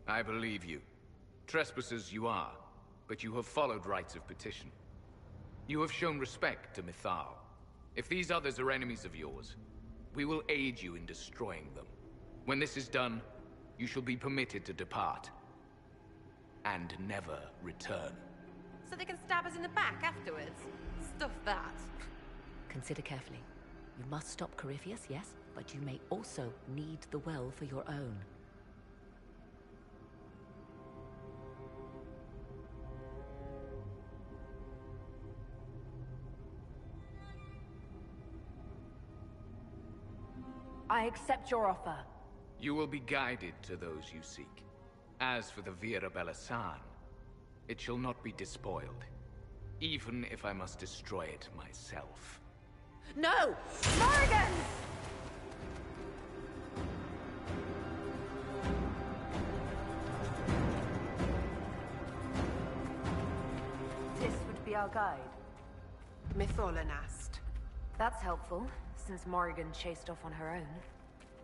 I believe you. Trespassers you are, but you have followed rites of petition. You have shown respect to Mithal. If these others are enemies of yours, we will aid you in destroying them. When this is done, you shall be permitted to depart. And never return. So they can stab us in the back afterwards? Stuff that. Consider carefully. You must stop Corypheus, yes, but you may also need the well for your own. I accept your offer. You will be guided to those you seek. As for the Vira Belasan, it shall not be despoiled, even if I must destroy it myself. No! Morrigan! This would be our guide. Mytholanast. That's helpful, since Morrigan chased off on her own.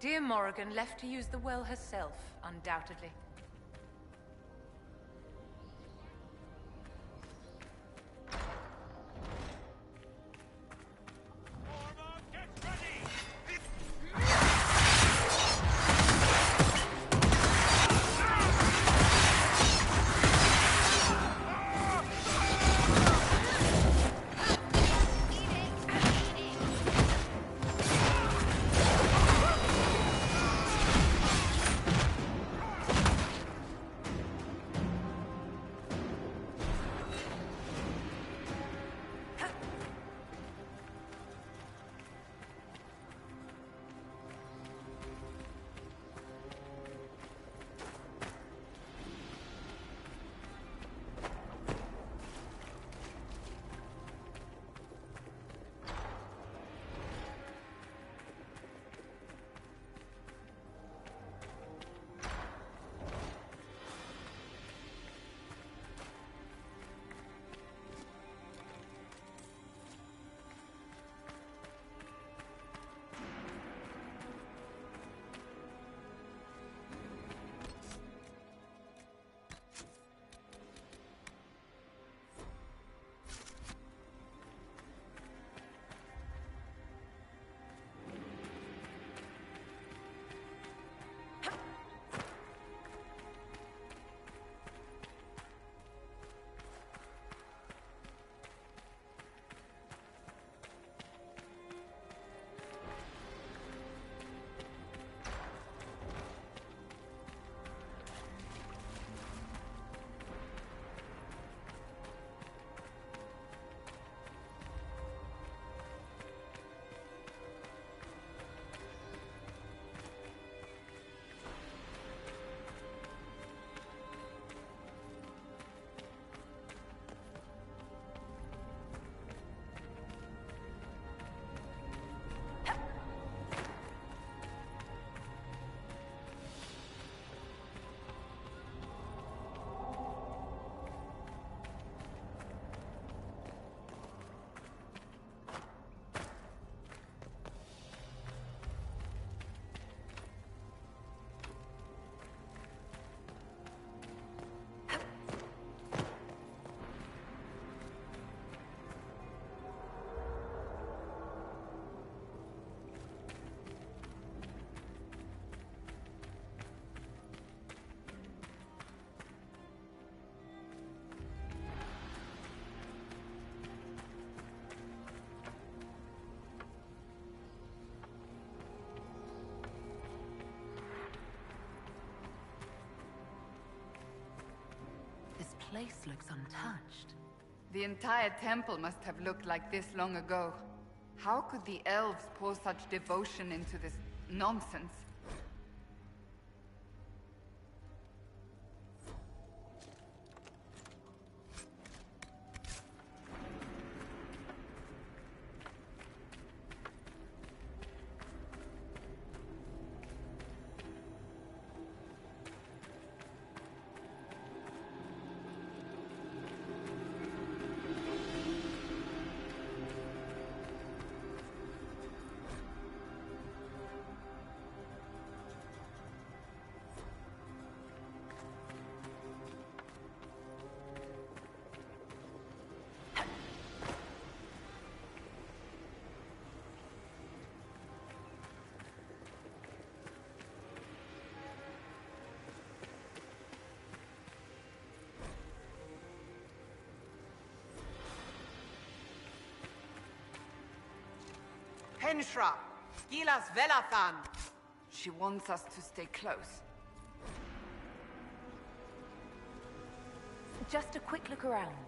Dear Morrigan left to use the well herself, undoubtedly. place looks untouched. The entire temple must have looked like this long ago. How could the elves pour such devotion into this nonsense? Henshra, Gilas Velathan. She wants us to stay close. Just a quick look around.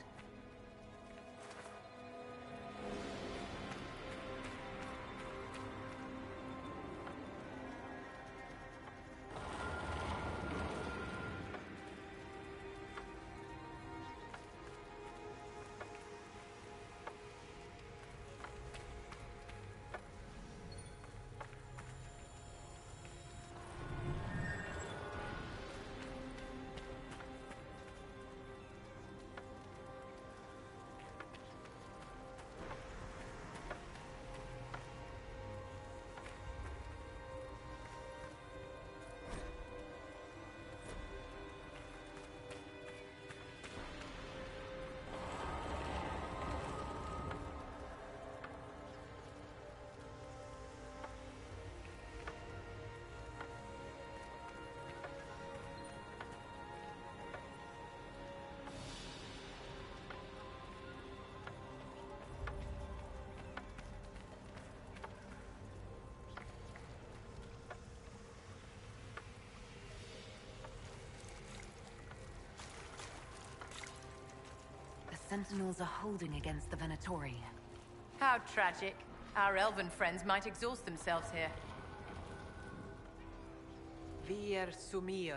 Sentinels are holding against the Venatori. How tragic. Our elven friends might exhaust themselves here. Vir Sumiel.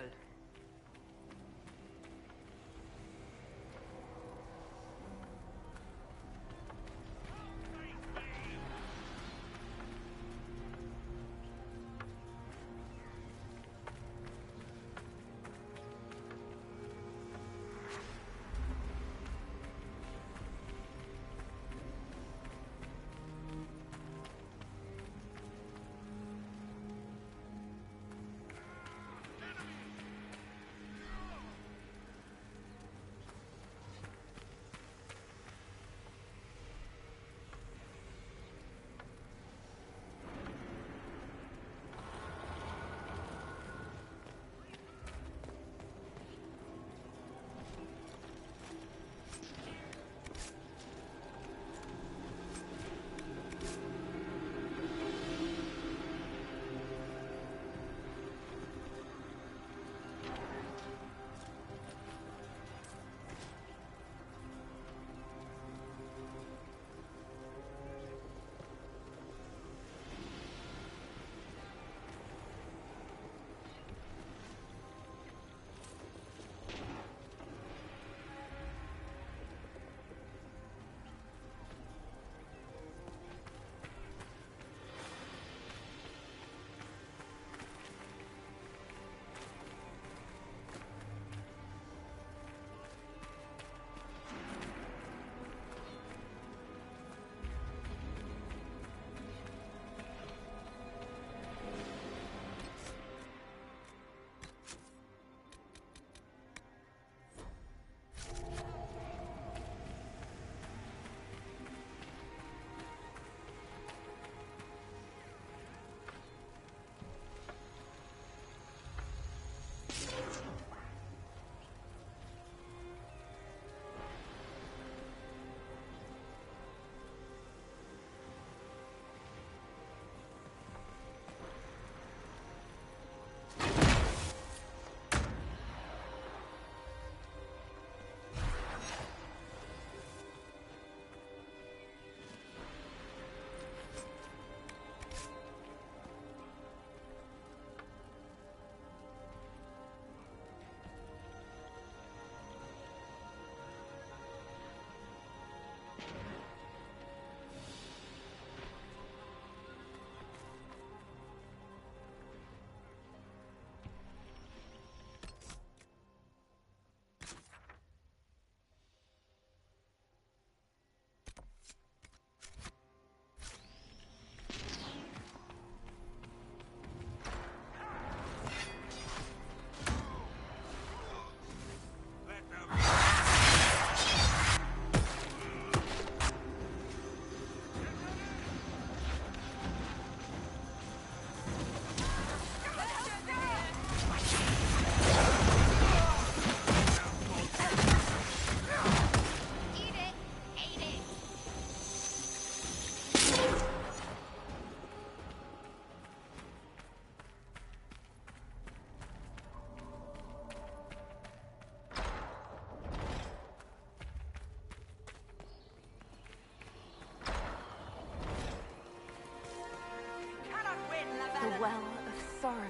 Well of Sorrows.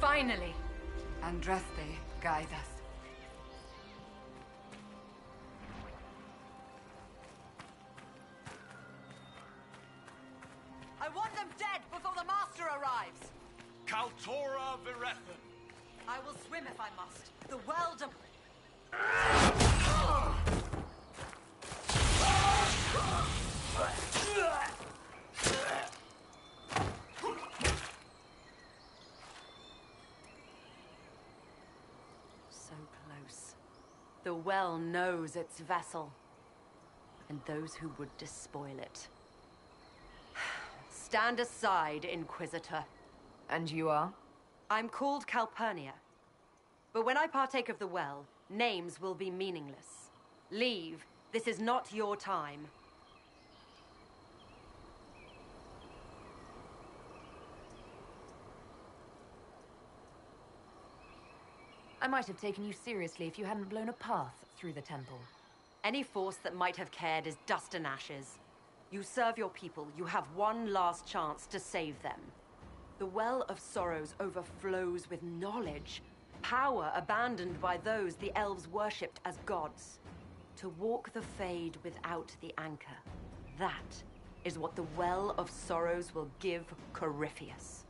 Finally! Andraste, guide us. I want them dead before the Master arrives! Kaltora Virethan. I will swim if I must. The well de... So close. The well knows its vessel, and those who would despoil it. Stand aside, Inquisitor. And you are? I'm called Calpurnia. But when I partake of the well, names will be meaningless. Leave. This is not your time. I might have taken you seriously if you hadn't blown a path through the temple. Any force that might have cared is dust and ashes. You serve your people. You have one last chance to save them. The Well of Sorrows overflows with knowledge, power abandoned by those the elves worshipped as gods. To walk the Fade without the anchor. That is what the Well of Sorrows will give Corypheus.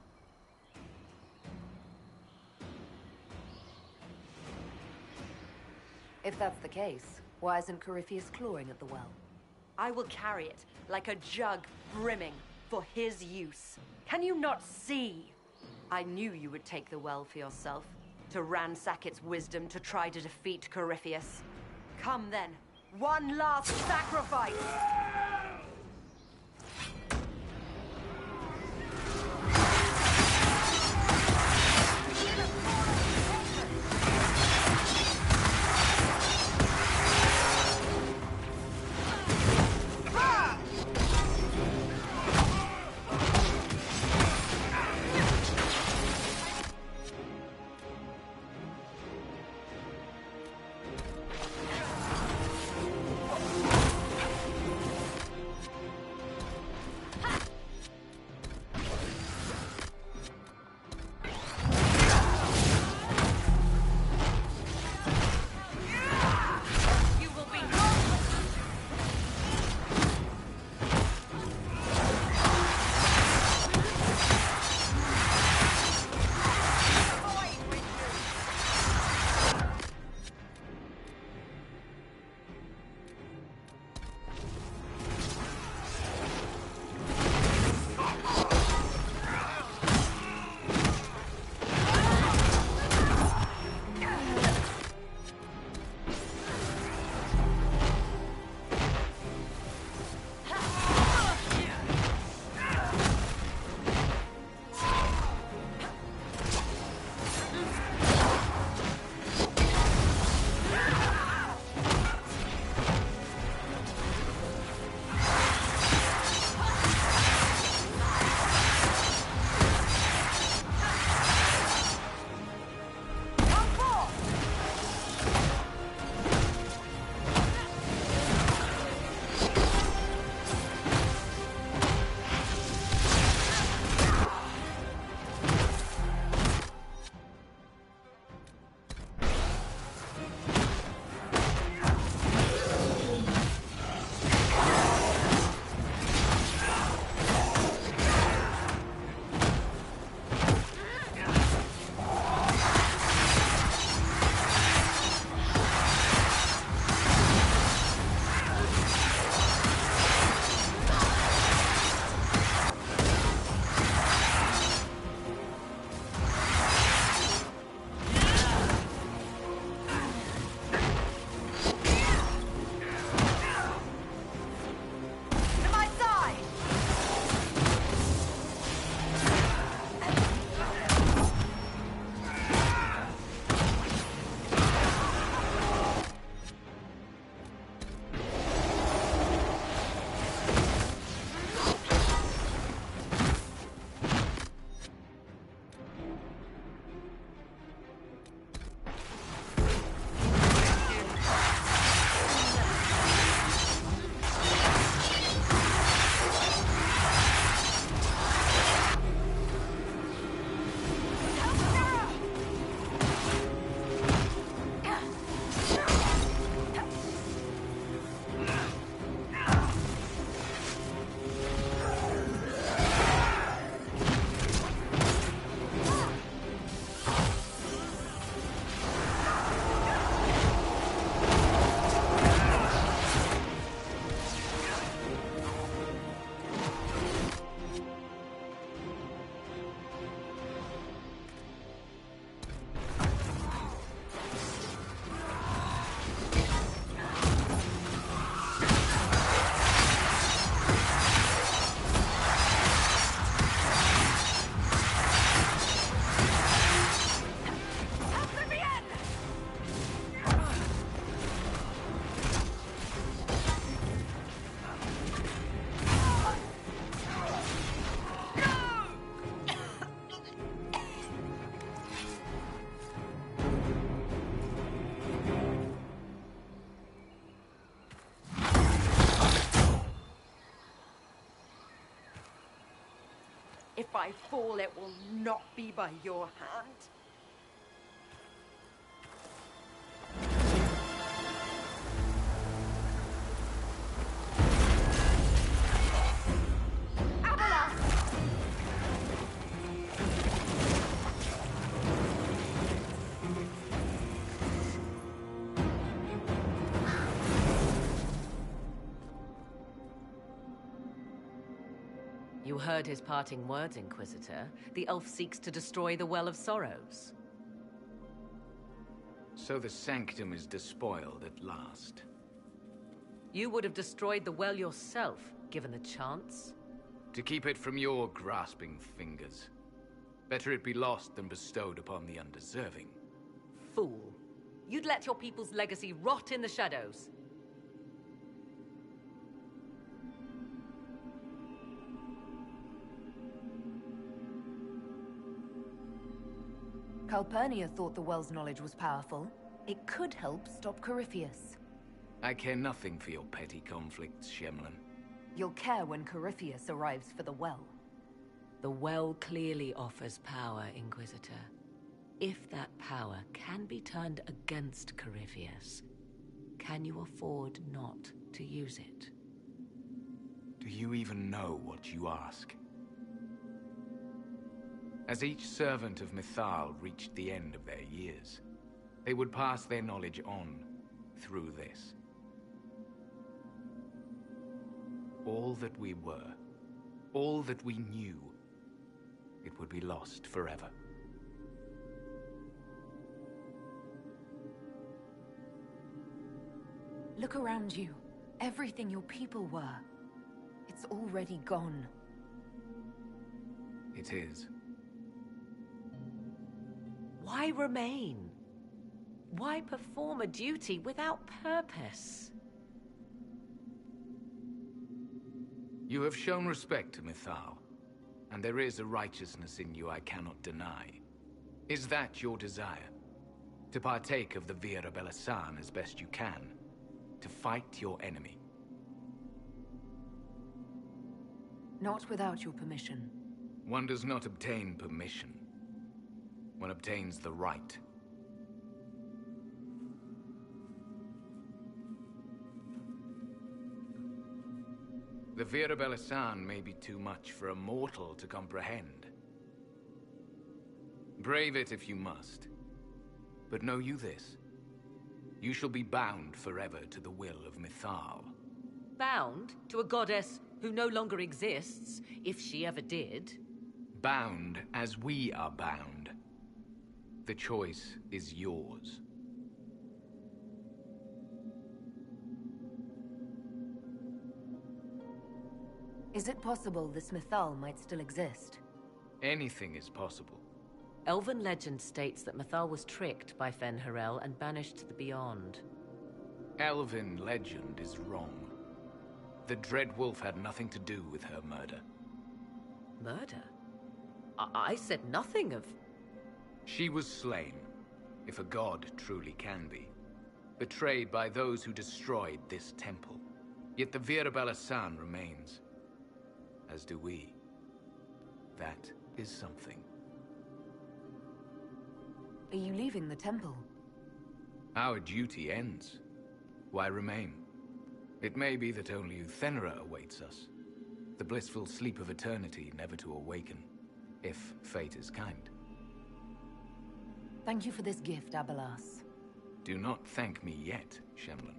If that's the case, why isn't Corypheus clawing at the well? I will carry it like a jug brimming for his use. Can you not see? I knew you would take the well for yourself, to ransack its wisdom to try to defeat Corypheus. Come then, one last sacrifice! If I fall, it will not be by your hand. You heard his parting words, Inquisitor. The elf seeks to destroy the Well of Sorrows. So the Sanctum is despoiled at last. You would have destroyed the well yourself, given the chance. To keep it from your grasping fingers. Better it be lost than bestowed upon the undeserving. Fool. You'd let your people's legacy rot in the shadows. Calpurnia thought the well's knowledge was powerful. It could help stop Corypheus. I care nothing for your petty conflicts, Shemlin. You'll care when Corypheus arrives for the well. The well clearly offers power, Inquisitor. If that power can be turned against Corypheus, can you afford not to use it? Do you even know what you ask? As each servant of Mythal reached the end of their years, they would pass their knowledge on through this. All that we were, all that we knew, it would be lost forever. Look around you. Everything your people were. It's already gone. It is. Why remain? Why perform a duty without purpose? You have shown respect to Mythal, and there is a righteousness in you I cannot deny. Is that your desire? To partake of the Vira Belasan as best you can? To fight your enemy? Not without your permission. One does not obtain permission. One obtains the right. The Vira Belasan may be too much for a mortal to comprehend. Brave it if you must. But know you this. You shall be bound forever to the will of Mythal. Bound to a goddess who no longer exists, if she ever did. Bound as we are bound. The choice is yours. Is it possible this Mythal might still exist? Anything is possible. Elven legend states that Mythal was tricked by Fen-Harel and banished to the Beyond. Elven legend is wrong. The Dread Wolf had nothing to do with her murder. Murder? I said nothing of... She was slain, if a god truly can be. Betrayed by those who destroyed this temple. Yet the Vira Belasan remains. As do we. That is something. Are you leaving the temple? Our duty ends. Why remain? It may be that only Uthenera awaits us. The blissful sleep of eternity never to awaken, if fate is kind. Thank you for this gift, Abelas. Do not thank me yet, Shemlin.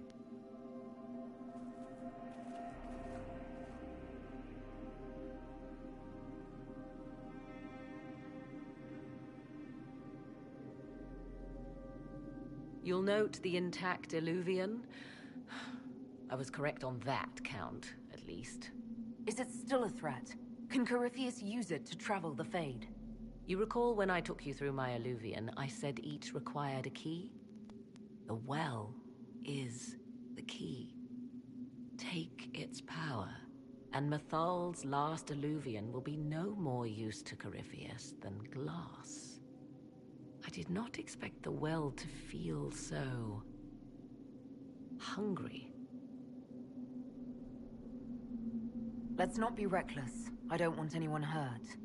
You'll note the intact Illuvian. I was correct on that count, at least. Is it still a threat? Can Corypheus use it to travel the Fade? You recall when I took you through my Illuvian, I said each required a key? The well is the key. Take its power, and Mythal's last Illuvian will be no more use to Corypheus than glass. I did not expect the well to feel so... hungry. Let's not be reckless. I don't want anyone hurt.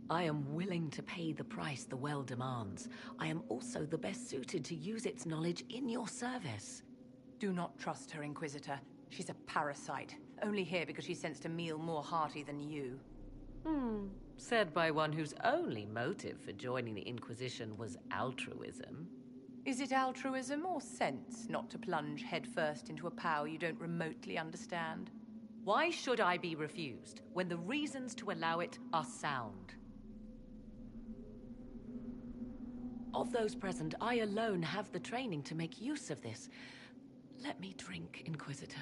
I am willing to pay the price the well demands. I am also the best suited to use its knowledge in your service. Do not trust her, Inquisitor. She's a parasite, only here because she sensed a meal more hearty than you. Said by one whose only motive for joining the Inquisition was altruism. Is it altruism or sense not to plunge headfirst into a power you don't remotely understand? Why should I be refused when the reasons to allow it are sound? Of those present, I alone have the training to make use of this. Let me drink, Inquisitor.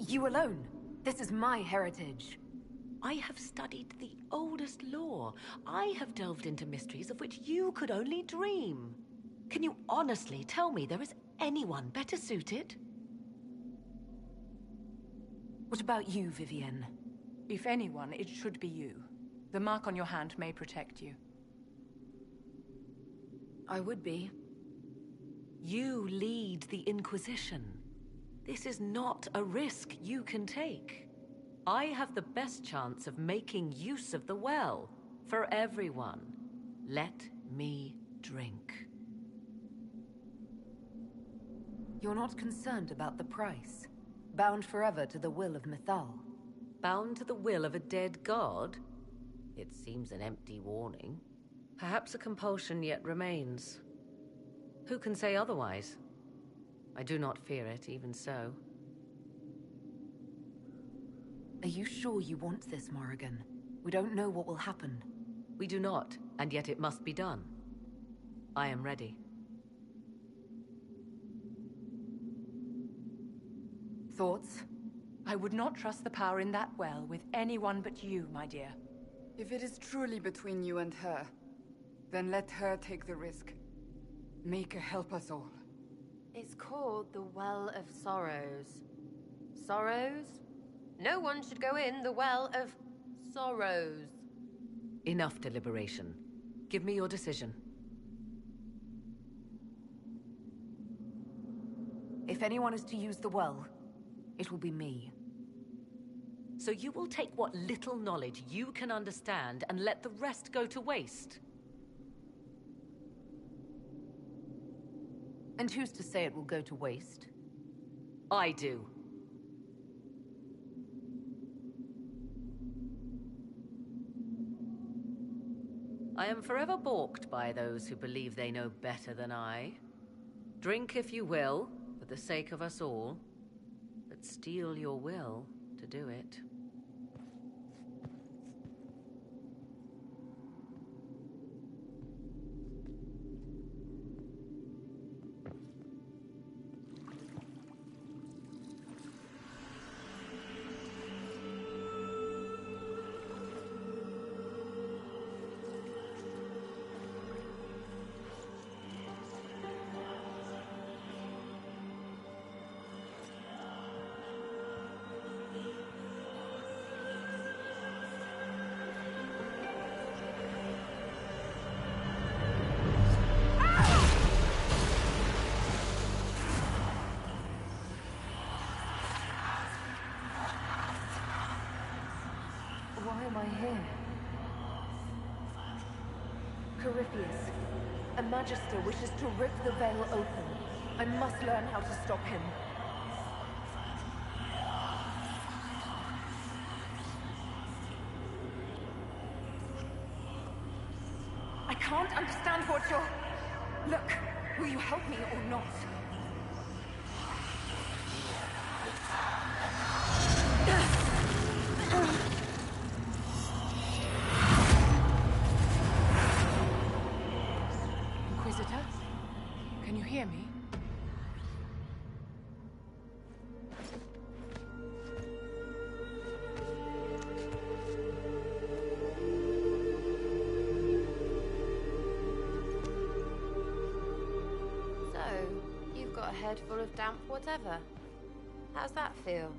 You alone? This is my heritage. I have studied the oldest lore. I have delved into mysteries of which you could only dream. Can you honestly tell me there is anyone better suited? What about you, Vivienne? If anyone, it should be you. The mark on your hand may protect you. I would be. You lead the Inquisition. This is not a risk you can take. I have the best chance of making use of the well for everyone. Let me drink. You're not concerned about the price? Bound forever to the will of Mythal? Bound to the will of a dead god? It seems an empty warning. Perhaps a compulsion yet remains. Who can say otherwise? I do not fear it, even so. Are you sure you want this, Morrigan? We don't know what will happen. We do not, and yet it must be done. I am ready. Thoughts? I would not trust the power in that well with anyone but you, my dear. If it is truly between you and her, then let her take the risk. Make her help us all. It's called the Well of Sorrows. Sorrows? No one should go in the Well of Sorrows. Enough deliberation. Give me your decision. If anyone is to use the well, it will be me. So you will take what little knowledge you can understand and let the rest go to waste? And who's to say it will go to waste? I do. I am forever balked by those who believe they know better than I. Drink if you will, for the sake of us all, but steel your will to do it. Why am I here? Corypheus, a Magister wishes to rip the veil open. I must learn how to stop him. I can't understand what you're... Look, will you help me or not? Inquisitor? Can you hear me? So, you've got a head full of damp whatever. How's that feel?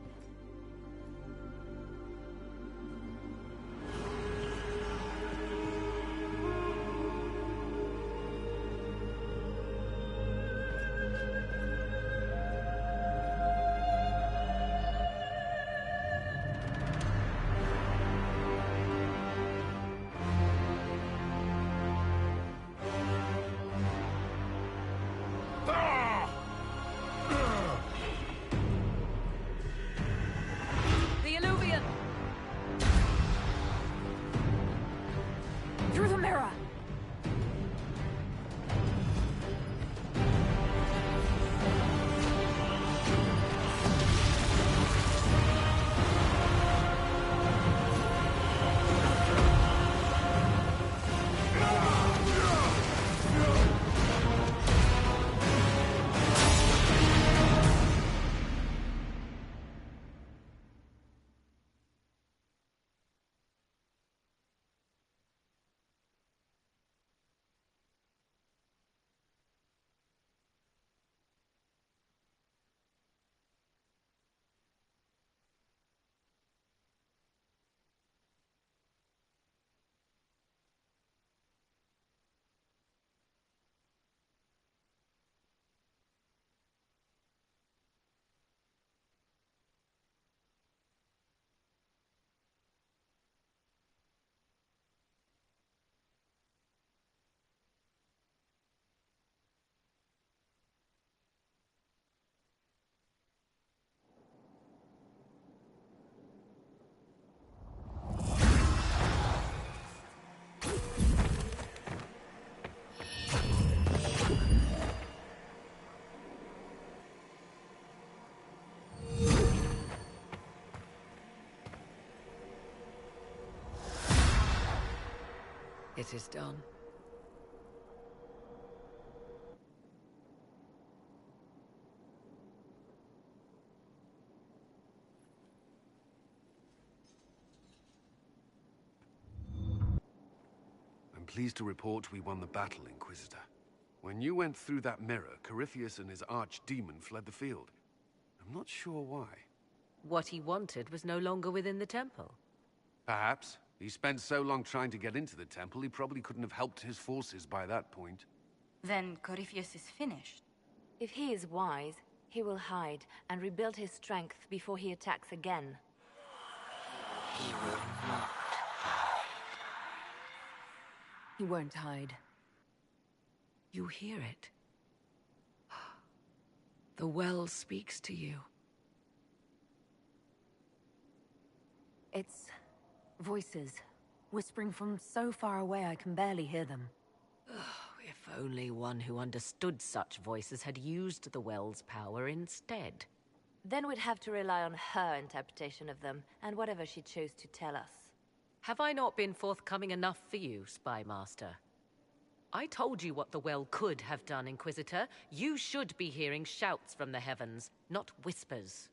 It is done. I'm pleased to report we won the battle, Inquisitor. When you went through that mirror, Corypheus and his archdemon fled the field. I'm not sure why. What he wanted was no longer within the temple. Perhaps. He spent so long trying to get into the temple, he probably couldn't have helped his forces by that point. Then Corypheus is finished. If he is wise, he will hide and rebuild his strength before he attacks again. He will not. He won't hide. You hear it? The well speaks to you. It's voices, whispering from so far away I can barely hear them. If only one who understood such voices had used the well's power instead. Then we'd have to rely on her interpretation of them, and whatever she chose to tell us. Have I not been forthcoming enough for you, Spy Master? I told you what the well could have done, Inquisitor. You should be hearing shouts from the heavens, not whispers.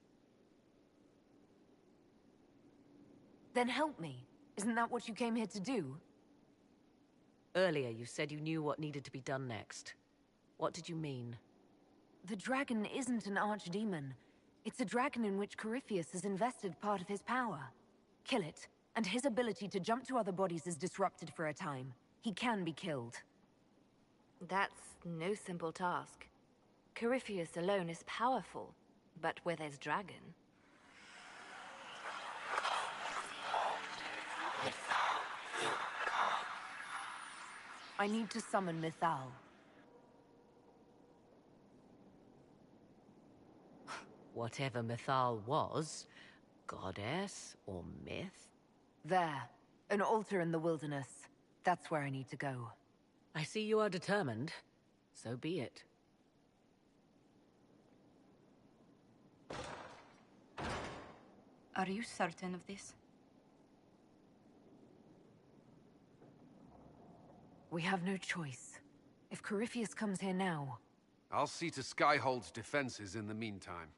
Then help me. Isn't that what you came here to do? Earlier you said you knew what needed to be done next. What did you mean? The dragon isn't an archdemon. It's a dragon in which Corypheus has invested part of his power. Kill it, and his ability to jump to other bodies is disrupted for a time. He can be killed. That's no simple task. Corypheus alone is powerful, but with his dragon... I need to summon Mythal. Whatever Mythal was, goddess or myth? There, an altar in the wilderness. That's where I need to go. I see you are determined. So be it. Are you certain of this? We have no choice. If Corypheus comes here now... I'll see to Skyhold's defenses in the meantime.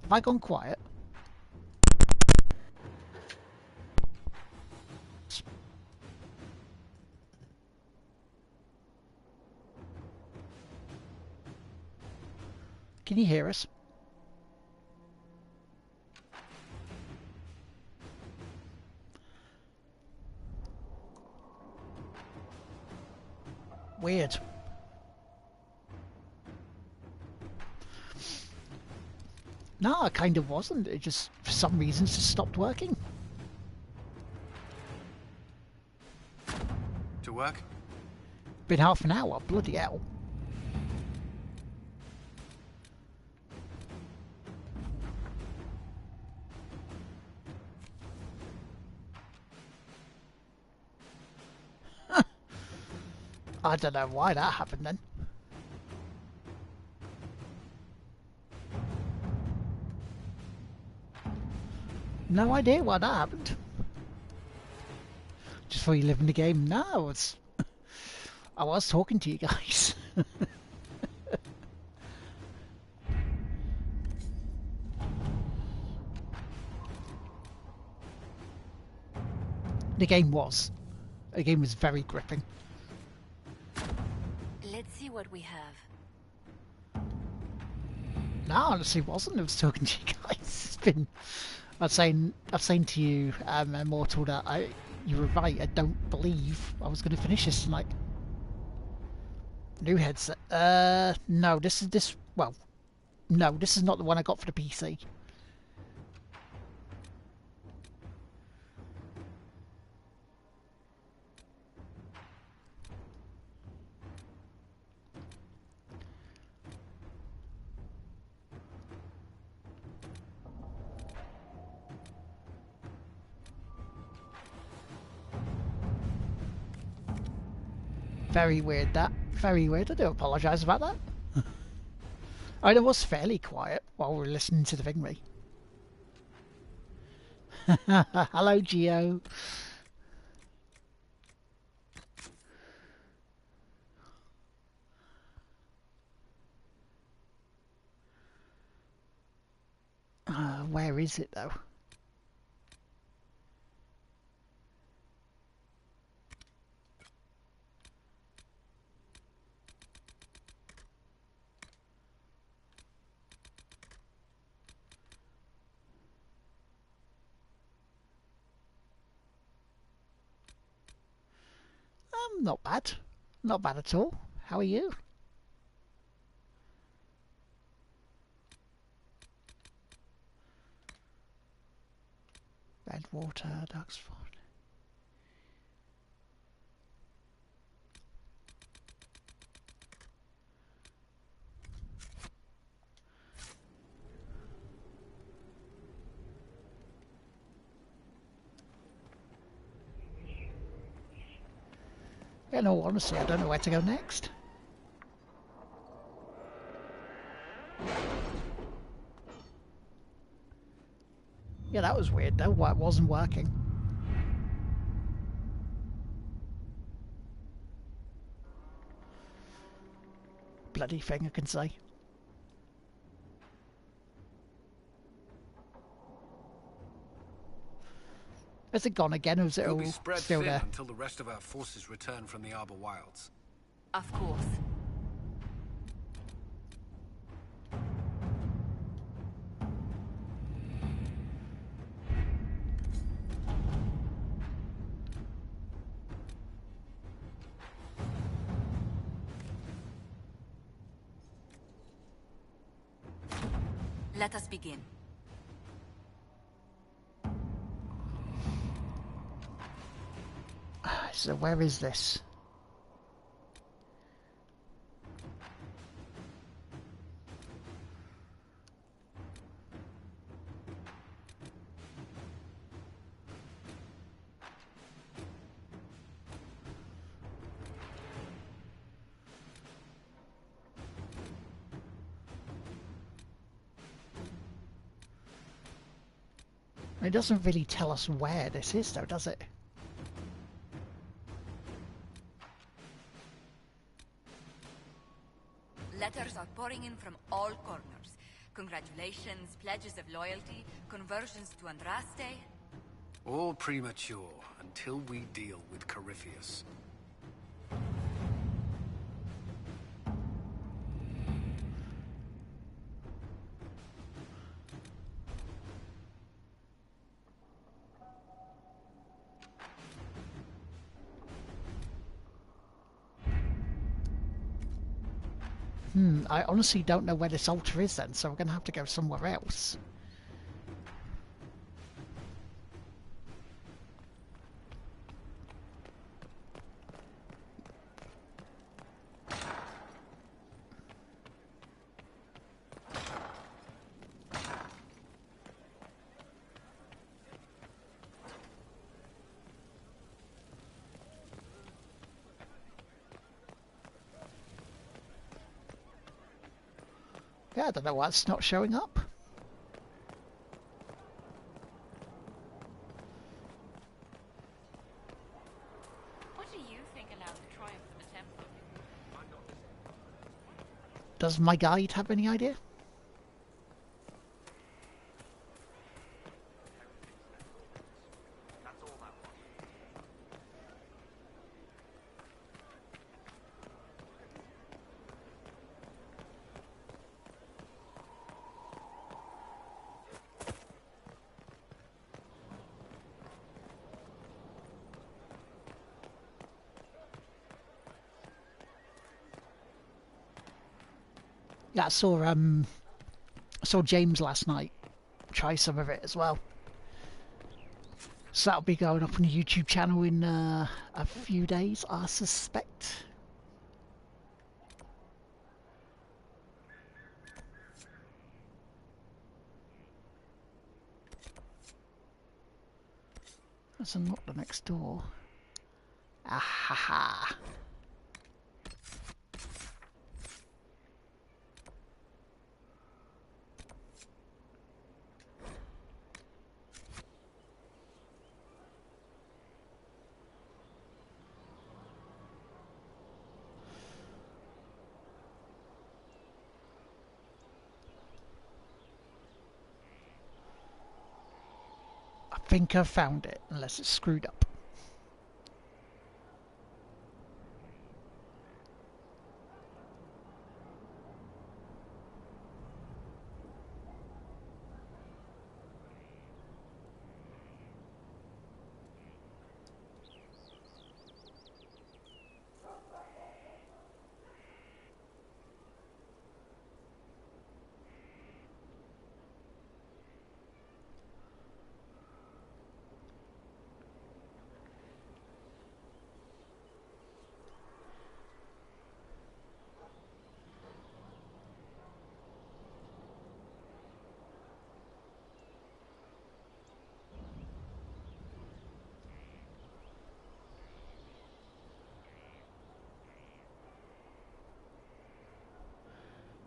Have I gone quiet? Can you hear us? Weird. No, I kind of wasn't. It just, for some reason, just stopped working. To work? Been half an hour, bloody hell. I don't know why that happened then. No idea why that happened. Just before you live in the game. No, I was talking to you guys. The game was. The game was very gripping. Let's see what we have. No, honestly, it wasn't. I was talking to you guys. It's been. I've saying to you, Immortal, that you were right. I don't believe I was going to finish this tonight. New headset. No, this is. Well, no, this is not the one I got for the PC. Very weird, that. Very weird. I do apologise about that. I mean, it was fairly quiet while we were listening to the thingy. Hello, Geo. Where is it, though? Not bad. Not bad at all. How are you? Red water, dark spot. Yeah, no, honestly, I don't know where to go next. Yeah, that was weird though, why it wasn't working. Bloody thing, I can say. Has it gone again, or is it We'll all be spread still thin there? until the rest of our forces return from the Arbor Wilds. Of course. Let us begin. So where is this? It doesn't really tell us where this is though, does it? Letters are pouring in from all corners. Congratulations, pledges of loyalty, conversions to Andraste. All premature until we deal with Corypheus. I honestly don't know where this altar is then, so we're going to have to go somewhere else. Yeah, I don't know why it's not showing up. What do you think allowed the triumph of the temple? Does my guide have any idea? Yeah, I saw James last night try some of it as well. So that'll be going up on the YouTube channel in a few days, I suspect. There's a knock the next door. Ah ha ha. I think I've found it, unless it's screwed up.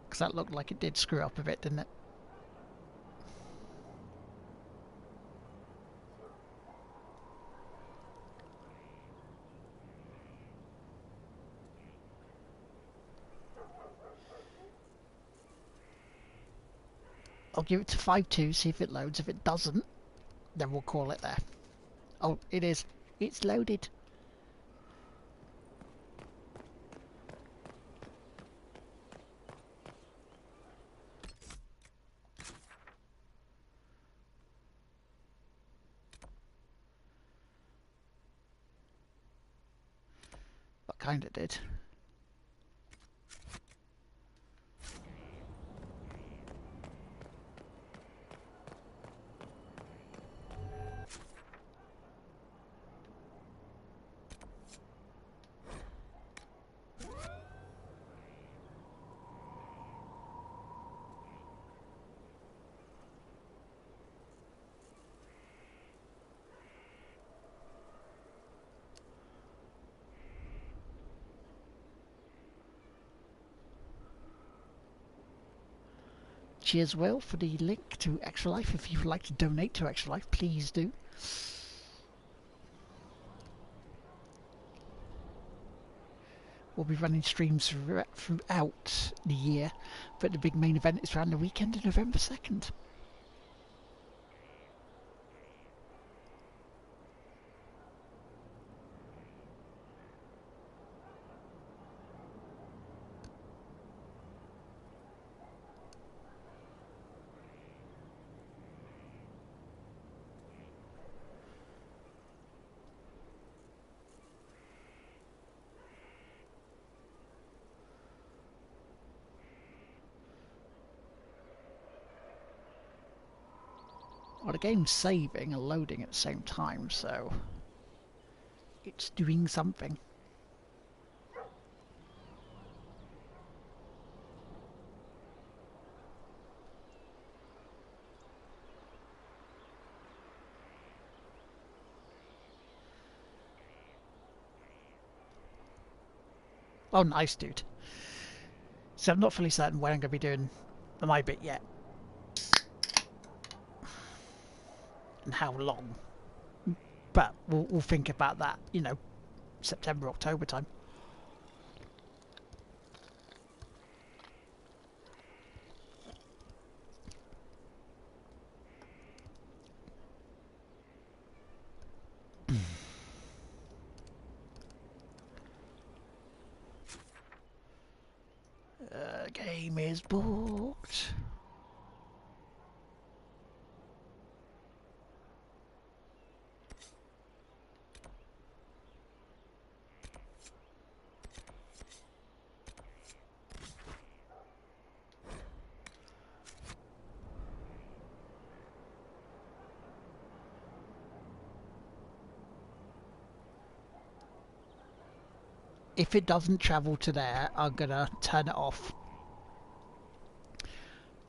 Because that looked like it did screw up a bit, didn't it? I'll give it to 5.2, see if it loads. If it doesn't, then we'll call it there. Oh, it is. It's loaded. What kind of did? Cheers, Will, for the link to Extra Life. If you would like to donate to Extra Life, please do. We'll be running streams throughout the year, but the big main event is around the weekend of November 2nd. Well, the game's saving and loading at the same time, so it's doing something. Oh, nice, dude. So I'm not fully certain when I'm going to be doing my bit yet. And how long. But we'll think about that, you know, September, October time. Game is booked. If it doesn't travel to there, I'm gonna turn it off.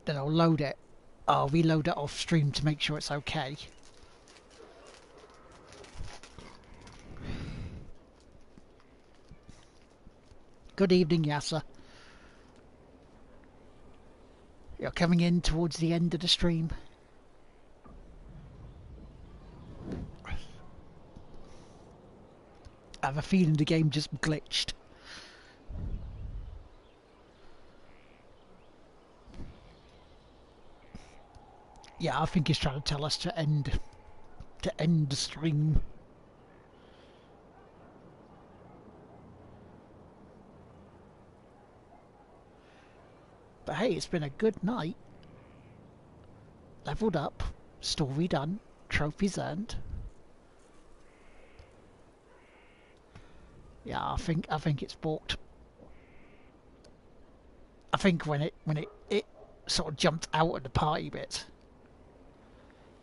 Then I'll load it. I'll reload it off stream to make sure it's okay. Good evening, Yasser. You're coming in towards the end of the stream. I have a feeling the game just glitched. Yeah, I think he's trying to tell us to end the stream. But hey, it's been a good night. Leveled up, story done, trophies earned. Yeah, I think it's booked. I think when it sort of jumped out of the party bit,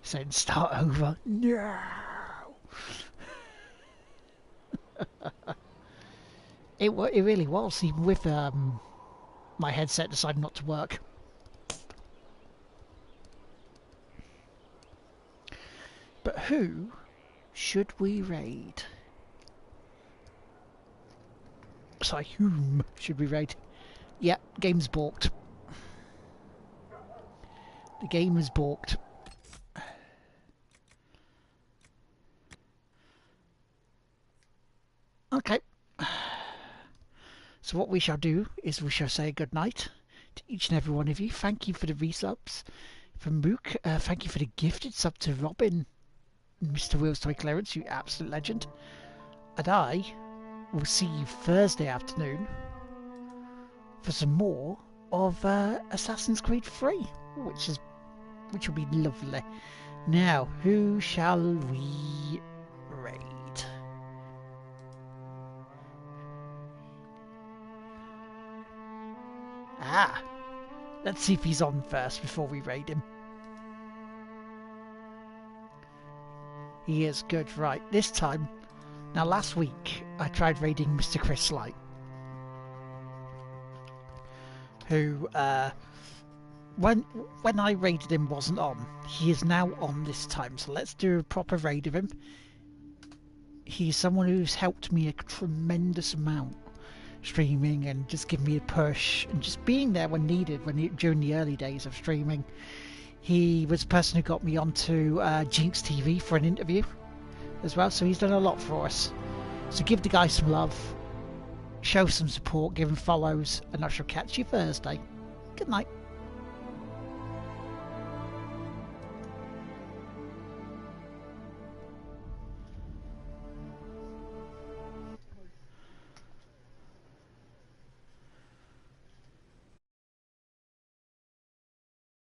saying start over. No. It really was, even with my headset decided not to work. But who should we raid? Sorry, whom should we raid? Yeah, game's balked. The game is balked. Okay. So what we shall do is we shall say good night to each and every one of you. Thank you for the resubs from Mook. Thank you for the gifted sub to Robin, Mr. Will's Toy Clearance, you absolute legend. And I will see you Thursday afternoon for some more of Assassin's Creed 3, which will be lovely. Now, who shall we raid? Ah, let's see if he's on first before we raid him. He is good, right, this time. Now last week I tried raiding Mr. Chris Light, who when I raided him wasn't on. He is now on this time, so let's do a proper raid of him. He's someone who's helped me a tremendous amount streaming and just giving me a push and just being there when needed during the early days of streaming. He was the person who got me onto Jinx TV for an interview as well, so he's done a lot for us. So give the guy some love, show some support, give him follows, and I shall catch you Thursday. Good night.